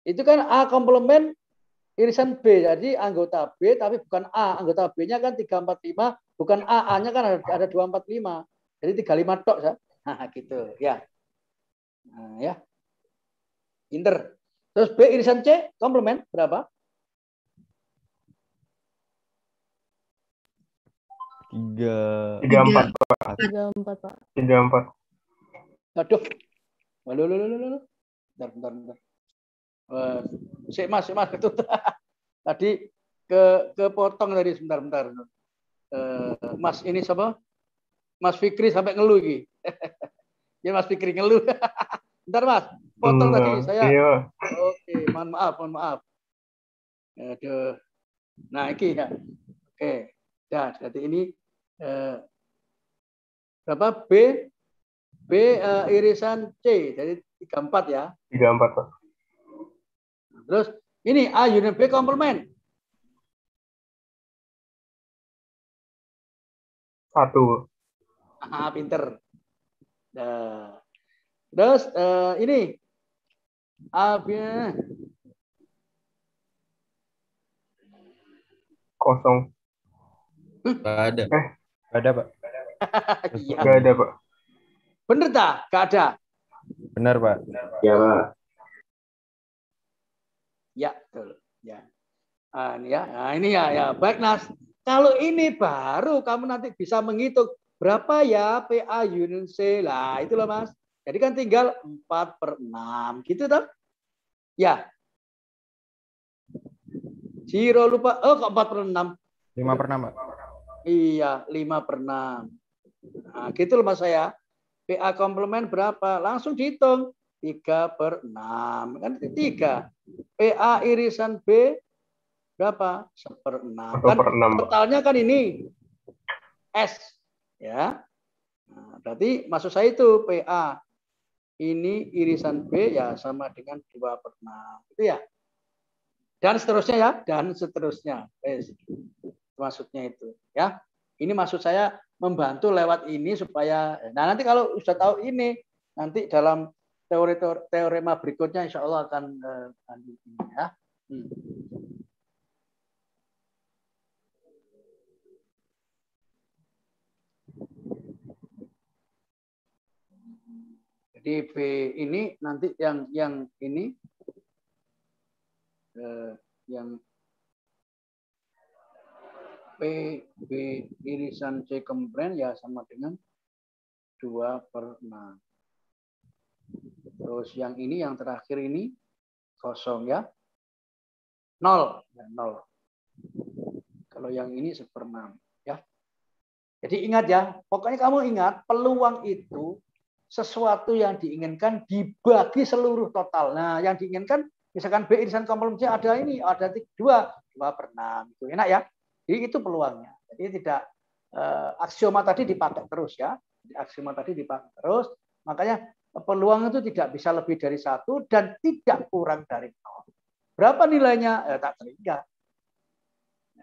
[SPEAKER 1] Itu kan A komplement irisan B. Jadi anggota B tapi bukan A. Anggota B-nya kan 345, bukan A. A-nya kan ada 245. Jadi 35 tok, ya. Nah, gitu, ya. Nah, ya. Pinter. Terus B irisan C komplement berapa?
[SPEAKER 5] 34, Pak.
[SPEAKER 8] 34, Pak.
[SPEAKER 5] 34.
[SPEAKER 1] Aduh. Waduh. Bentar. Sik Mas, itu tadi kepotong tadi sebentar. Mas ini siapa? Mas Fikri sampai ngeluh iki. Ya Mas Fikri ngeluh. Bentar Mas, potong tadi saya.
[SPEAKER 5] Iya.
[SPEAKER 1] Oke, mohon maaf. Aduh. Nah, iki ya. Oke. Ya, jadi ini berapa B irisan C, jadi 34 ya.
[SPEAKER 5] 34, Pak.
[SPEAKER 1] Terus ini A unit B komplement.
[SPEAKER 5] 1.
[SPEAKER 1] Pinter. Nah. Terus ini A B
[SPEAKER 5] 0.
[SPEAKER 6] Nggak ada.
[SPEAKER 2] Nggak ada, Pak.
[SPEAKER 1] Iya.
[SPEAKER 5] Nggak ada, Pak.
[SPEAKER 1] Bener tak? Gak ada.
[SPEAKER 2] Benar, Pak.
[SPEAKER 7] Ya, Pak.
[SPEAKER 1] Ya, betul. Ya. Ini ya. Baik, Nas. Kalau ini baru kamu nanti bisa menghitung berapa ya PA unit C. Lah, itulah Mas. Jadi kan tinggal 4/6 gitu toh? Ya. Zero lupa. Oh, kok 4/6?
[SPEAKER 2] 5/6, Pak.
[SPEAKER 1] Iya, 5/6. Nah, gitu loh Mas saya. PA komplement berapa? Langsung dihitung. 3/6. Kan 3. PA irisan B berapa? 1/6. Kan
[SPEAKER 5] 1/6.
[SPEAKER 1] totalnya kan ini S. Ya. Nah, berarti maksud saya itu PA ini irisan B ya sama dengan 2/6. Itu ya. Dan seterusnya ya. Dan seterusnya. Maksudnya itu. Ya. Ini maksud saya membantu lewat ini supaya. Nah nanti kalau sudah tahu ini. Nanti dalam teorema berikutnya insya Allah akan lanjut ini ya. Jadi B ini nanti yang ini yang B irisan C komplement ya sama dengan 2/6. Terus yang ini yang terakhir ini kosong ya. 0. Ya, 0. Kalau yang ini 1/6 ya. Jadi ingat ya, pokoknya kamu ingat peluang itu sesuatu yang diinginkan dibagi seluruh total. Nah, yang diinginkan misalkan B irisan komplement C ada ini, ada 2/6 itu enak ya. Jadi itu peluangnya. Jadi tidak aksioma tadi dipakai terus ya. Aksioma tadi dipakai terus. Makanya peluang itu tidak bisa lebih dari 1 dan tidak kurang dari 0. Berapa nilainya? Tak terhingga.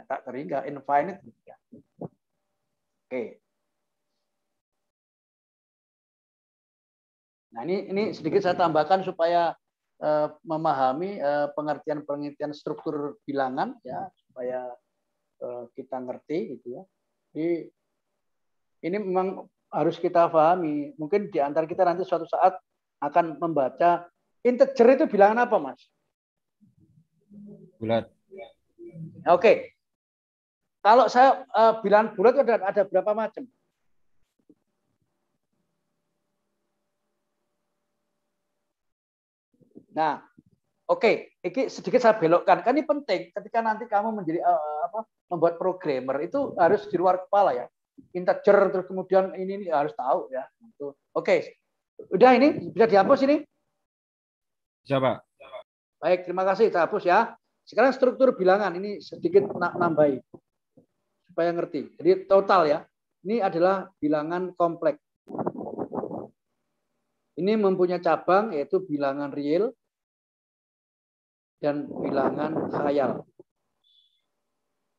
[SPEAKER 1] Tak terhingga, infinite. Oke. Nah ini sedikit saya tambahkan supaya memahami pengertian struktur bilangan ya supaya kita ngerti gitu ya. Jadi ini memang harus kita pahami. Mungkin di antara kita nanti suatu saat akan membaca integer itu bilangan apa, Mas?
[SPEAKER 2] Bulat.
[SPEAKER 1] Oke. Kalau saya bilangan bulat ada berapa macam? Nah, oke, ini sedikit saya belokkan. Kan ini penting ketika nanti kamu menjadi membuat programmer itu harus di luar kepala ya. integer terus kemudian ini harus tahu ya. Oke. Udah ini bisa dihapus ini?
[SPEAKER 2] Bisa, Pak.
[SPEAKER 1] Baik, terima kasih. Saya hapus ya. Sekarang struktur bilangan ini sedikit nambahi supaya ngerti. Jadi total ya. Ini adalah bilangan kompleks. Ini mempunyai cabang yaitu bilangan real dan bilangan khayal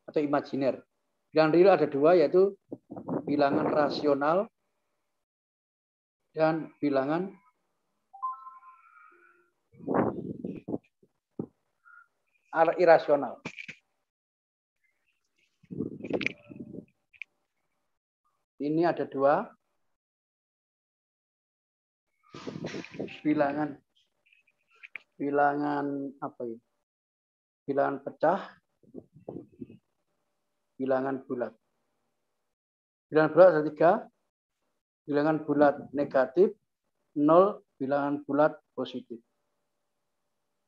[SPEAKER 1] atau imajiner. Bilangan real ada dua yaitu bilangan rasional dan bilangan irasional. Ini ada dua bilangan apa ini? Bilangan pecah, bilangan bulat. Bilangan bulat ada tiga. Bilangan bulat negatif, 0, bilangan bulat positif.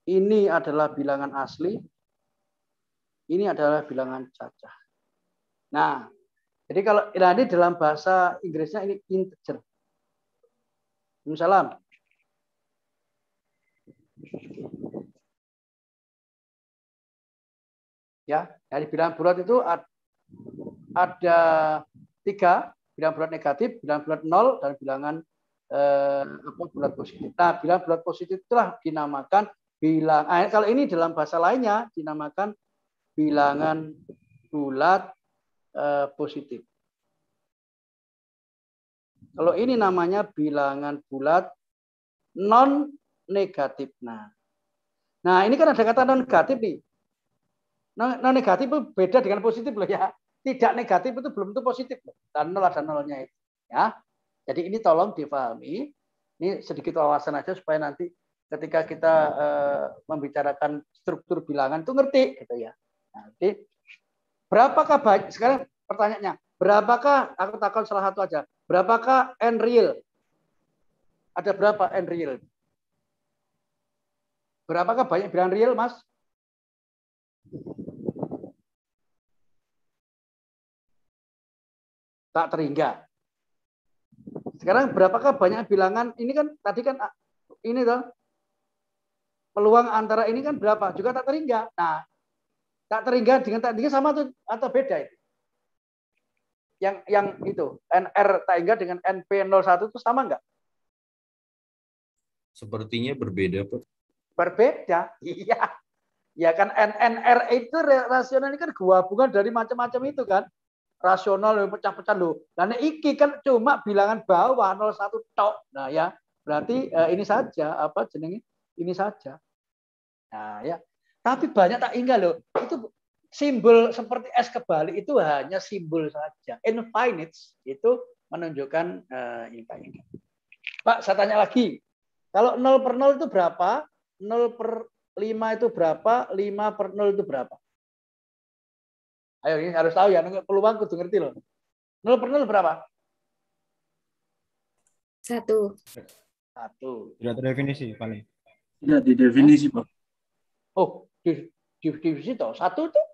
[SPEAKER 1] Ini adalah bilangan asli, ini adalah bilangan cacah. Nah, jadi kalau ini dalam bahasa Inggrisnya ini integer. Salam. Ya, dari bilangan bulat itu ada tiga. Bilangan bulat negatif, bilangan bulat 0, dan bilangan bulat positif. Nah, bilangan bulat positif itulah dinamakan kalau ini dalam bahasa lainnya dinamakan bilangan bulat positif. Kalau ini namanya bilangan bulat non negatif. Nah, ini kan ada kata non negatif nih. Non negatif itu beda dengan positif loh ya. Tidak negatif itu belum tentu positif. Dan nol ada nolnya itu. Ya. Jadi ini tolong difahami. Ini sedikit wawasan aja supaya nanti ketika kita membicarakan struktur bilangan itu ngerti gitu ya. Nanti berapakah banyak sekarang pertanyaannya, berapakah aku takon salah satu aja. Berapakah n real? Ada berapa n real? Berapakah banyak bilangan real, Mas? Tak terhingga. Sekarang berapakah banyak bilangan? Ini kan tadi kan ini toh. Peluang antara ini kan berapa? Juga tak terhingga. Nah, tak terhingga dengan tak terhingga sama atau beda itu? Yang itu, NR tak terhingga dengan NP01 itu sama enggak?
[SPEAKER 6] Sepertinya berbeda, Pak.
[SPEAKER 1] Berbeda. Iya. Ya kan NR itu rasional ini kan gabungan dari macam-macam itu kan. Rasional yang pecah-pecah loh. Dan iki kan cuma bilangan bawah 01 tok. Nah ya, berarti ini saja apa jenenge? Ini saja. Nah ya. Tapi banyak tak ingat loh. Itu simbol seperti S kebalik itu hanya simbol saja. Infinite itu menunjukkan ini Pak. Pak, saya tanya lagi. Kalau 0 per 0 itu berapa? 0 per 5 itu berapa? 5 per 0 itu berapa? Ayo, ini harus tahu ya, peluang kudu ngerti loh. 0 per 0 berapa?
[SPEAKER 8] 1.
[SPEAKER 2] 1. Tidak terdefinisi paling.
[SPEAKER 9] Tidak didefinisi, Pak.
[SPEAKER 1] Oh, definisi toh. 1 tuh.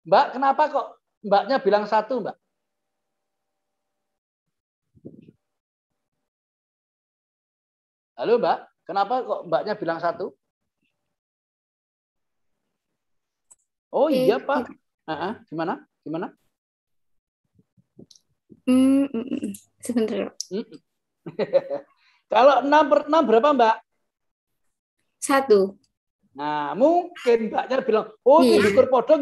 [SPEAKER 1] Mbak, kenapa kok Mbaknya bilang 1, Mbak? Halo, Mbak. Kenapa kok Mbaknya bilang 1? Oh iya Pak. Gimana? Gimana?
[SPEAKER 8] Sebentar.
[SPEAKER 1] Kalau 6 per 6 berapa Mbak?
[SPEAKER 8] 1.
[SPEAKER 1] Nah mungkin Mbaknya bilang, oh ngisur podo.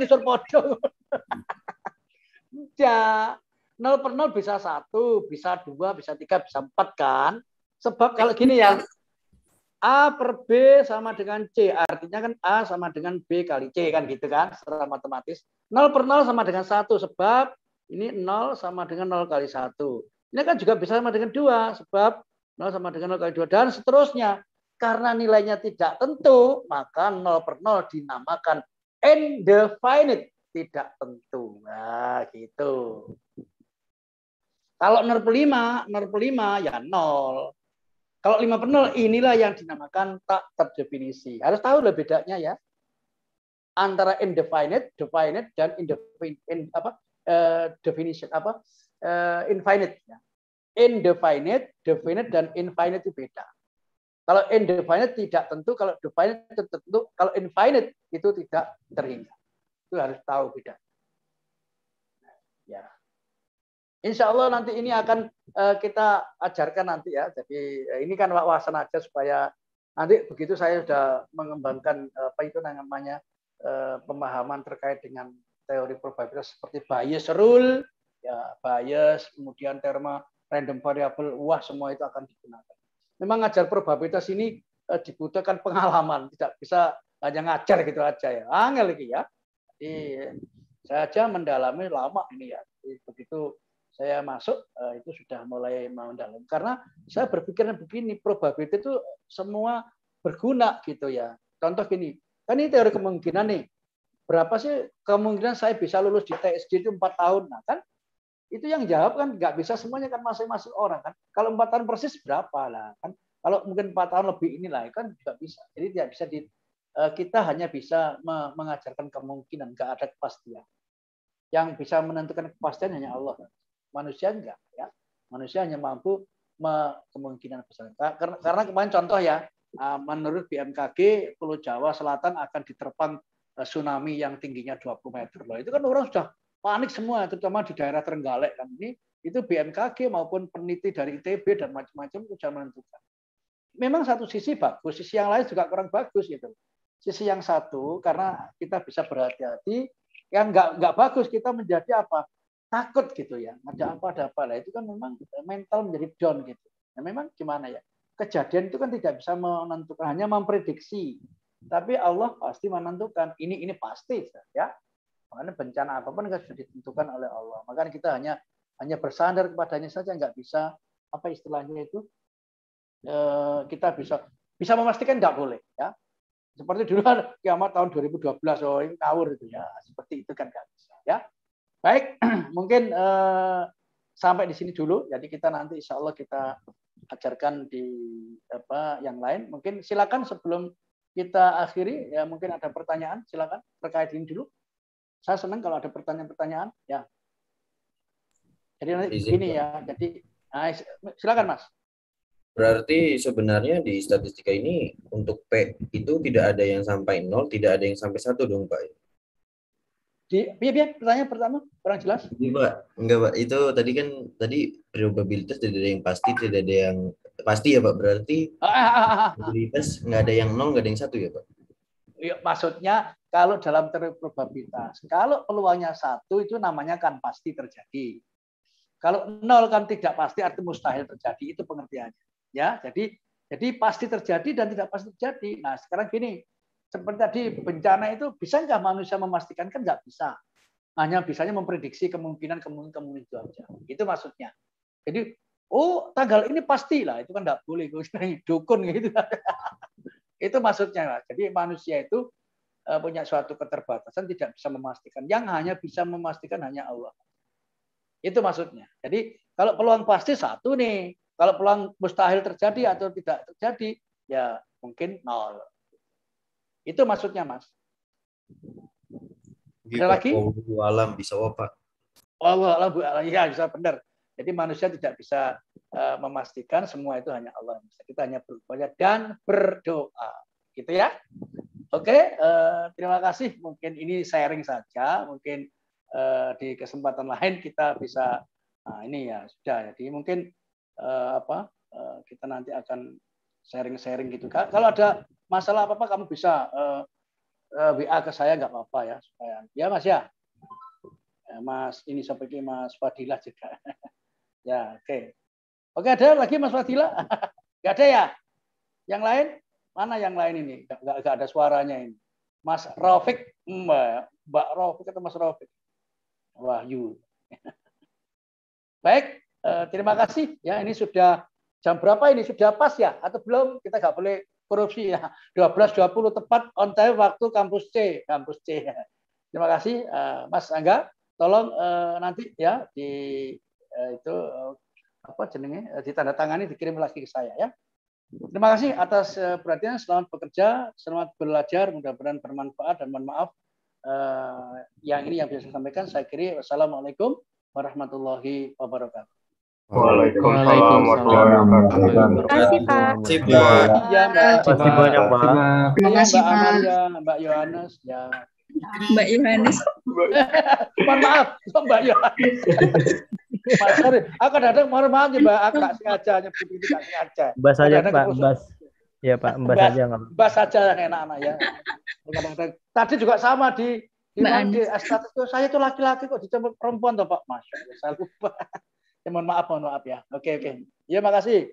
[SPEAKER 1] Ya, 0 per 0 bisa 1, bisa 2, bisa 3, bisa 4 kan? Sebab kalau gini ya, A per B sama dengan C. Artinya kan A sama dengan B kali C kan gitu kan secara matematis. 0 per 0 sama dengan 1 sebab ini 0 sama dengan 0 kali 1. Ini kan juga bisa sama dengan 2 sebab 0 sama dengan 0 kali 2 dan seterusnya. Karena nilainya tidak tentu, maka 0 per 0 dinamakan indefinite, tidak tentu. Nah, gitu. Kalau 0 per 5 ya 0. Kalau 5 per 0 inilah yang dinamakan tak terdefinisi. Harus tahu lah bedanya ya. antara indefinite, definite, dan definition infinite. Indefinite, definite, dan infinite itu beda. Kalau indefinite tidak tentu, kalau definite tentu, kalau infinite itu tidak terhingga. Itu harus tahu beda. Ya. Insya Allah nanti ini akan kita ajarkan nanti ya. Jadi ini kan wawasan aja supaya nanti begitu saya sudah mengembangkan apa itu namanya pemahaman terkait dengan teori probabilitas seperti Bayes rule, ya Bayes, kemudian terma random variable, wah semua itu akan digunakan. Memang ngajar probabilitas ini dibutuhkan pengalaman, tidak bisa hanya ngajar gitu aja ya. Angel lagi ya. Jadi saya aja mendalami lama ini ya. Jadi, begitu saya masuk itu sudah mulai mendalam. Karena saya berpikir begini, probabilitas itu semua berguna gitu ya. Contoh gini, kan ini teori kemungkinan nih. Berapa sih kemungkinan saya bisa lulus di TSD itu 4 tahun? Nah kan itu yang jawab kan nggak bisa semuanya kan masing-masing orang kan. Kalau 4 tahun persis berapa lah kan? Kalau mungkin 4 tahun lebih inilah kan juga bisa. Jadi tidak bisa kita hanya bisa mengajarkan kemungkinan, nggak ada kepastian. Yang bisa menentukan kepastian hanya Allah. Manusia enggak ya. Manusia hanya mampu kemungkinan besar. Karena kemarin contoh ya, menurut BMKG Pulau Jawa Selatan akan diterpang tsunami yang tingginya 20 meter loh. Itu kan orang sudah panik semua, terutama di daerah Trenggalek kan ini. Itu BMKG maupun peneliti dari ITB dan macam-macam itu sudah menentukan. Memang satu sisi bagus, sisi yang lain juga kurang bagus gitu. Sisi yang satu karena kita bisa berhati-hati, yang nggak bagus kita menjadi apa? Takut gitu ya. Ada apa lah itu kan memang mental menjadi down gitu. Nah, memang gimana ya? Kejadian itu kan tidak bisa menentukan, hanya memprediksi. Tapi Allah pasti menentukan. Ini pasti ya. Makanya bencana apapun kan sudah ditentukan oleh Allah. Makanya kita hanya bersandar kepadanya saja, nggak bisa apa istilahnya itu kita bisa memastikan nggak boleh ya. Seperti dulu kiamat tahun 2012 oh ini ngawur itu ya. Seperti itu kan nggak bisa ya. Baik, mungkin sampai di sini dulu. Jadi kita nanti insya Allah kita ajarkan di yang lain. Mungkin silakan sebelum kita akhiri ya mungkin ada pertanyaan silakan terkait ini dulu. Saya senang kalau ada pertanyaan-pertanyaan ya. Jadi nanti begini ya. Jadi silakan Mas.
[SPEAKER 6] Berarti sebenarnya di statistika ini untuk P itu tidak ada yang sampai 0, tidak ada yang sampai 1 dong Pak.
[SPEAKER 1] Biar pertanyaan pertama kurang jelas.
[SPEAKER 6] Iya Pak, enggak Pak. Itu tadi probabilitas tidak ada yang pasti, tidak ada yang pasti ya Pak. Berarti probabilitas nggak ada yang 0, nggak ada yang 1 ya Pak.
[SPEAKER 1] Ya, maksudnya kalau dalam teori probabilitas, kalau peluangnya 1 itu namanya kan pasti terjadi. Kalau 0 kan tidak pasti artinya mustahil terjadi, itu pengertiannya. Ya, jadi pasti terjadi dan tidak pasti terjadi. Nah, sekarang gini, seperti tadi bencana itu bisa nggak manusia memastikan? Kan nggak bisa. Hanya bisanya memprediksi kemungkinan itu aja. Itu maksudnya. Jadi, tanggal ini pastilah, itu kan nggak boleh dukun gitu. Itu maksudnya. Jadi manusia itu punya suatu keterbatasan, tidak bisa memastikan. Yang hanya bisa memastikan hanya Allah. Itu maksudnya. Jadi kalau peluang pasti 1 nih. Kalau peluang mustahil terjadi atau tidak terjadi, ya mungkin 0. Itu maksudnya, Mas. Ada lagi?
[SPEAKER 6] Alam bisa Pak.
[SPEAKER 1] Allah ya bisa benar. Jadi manusia tidak bisa memastikan, semua itu hanya Allah. Kita hanya berupaya dan berdoa. Gitu ya. Oke, terima kasih. Mungkin ini sharing saja. Mungkin di kesempatan lain kita bisa ini ya sudah. Jadi mungkin kita nanti akan sharing-sharing gitu. Kalau ada masalah apa-apa kamu bisa WA ke saya nggak apa-apa ya supaya ya Mas ya. Mas ini seperti Mas Fadilah juga. Ya, oke. Oke, ada lagi Mas Fadilah? Nggak ada ya? Yang lain? Mana yang lain ini? Nggak ada suaranya ini. Mas Rafiq, Mbak Rafiq atau Mas Rafiq? Wahyu. Baik, terima kasih. Ya, ini sudah jam berapa ini? Sudah pas ya? Atau belum? Kita nggak boleh korupsi ya. 12.20 tepat on time waktu kampus C. Kampus C. Terima kasih, Mas Angga. Tolong nanti ya itu ditandatangani, dikirim lagi ke saya ya. Terima kasih atas perhatian. Selamat bekerja, selamat belajar, mudah-mudahan bermanfaat dan mohon maaf yang ini yang bisa saya sampaikan. Saya kira wassalamualaikum warahmatullahi wabarakatuh.
[SPEAKER 5] Waalaikumsalam warahmatullahi wabarakatuh.
[SPEAKER 8] Terima kasih, Pak.
[SPEAKER 6] Sip, Pak.
[SPEAKER 1] Iya, Mbak.
[SPEAKER 10] Terima kasih banyak, Pak.
[SPEAKER 3] Terima
[SPEAKER 1] Iya,
[SPEAKER 3] kasih,
[SPEAKER 1] Mbak
[SPEAKER 3] Pak.
[SPEAKER 1] Amalia, Mbak Yohanes, ya.
[SPEAKER 3] Mbak Yohanes.
[SPEAKER 1] Mohon maaf, Mbak Yohanes. Mas, sorry. Aku kadang-kadang mohon maaf ya, Mbak. Aku nggak sengaja nyebut itu, nggak sengaja.
[SPEAKER 10] Mbas aja,
[SPEAKER 1] Kadang-kadang
[SPEAKER 10] Pak.
[SPEAKER 1] kerusuhan.
[SPEAKER 10] Mbas. Ya, Pak. Mbas
[SPEAKER 1] Mbas.
[SPEAKER 10] aja nggak apa-apa.
[SPEAKER 1] Bahas saja yang enak-enak ya. Kadang-kadang. Tadi juga sama di
[SPEAKER 3] Mbak
[SPEAKER 1] di
[SPEAKER 3] Anis.
[SPEAKER 1] status itu saya itu laki-laki kok dicebut perempuan toh Pak. Masya Allah, saya lupa. Ya, mohon maaf ya. Oke. Ya makasih.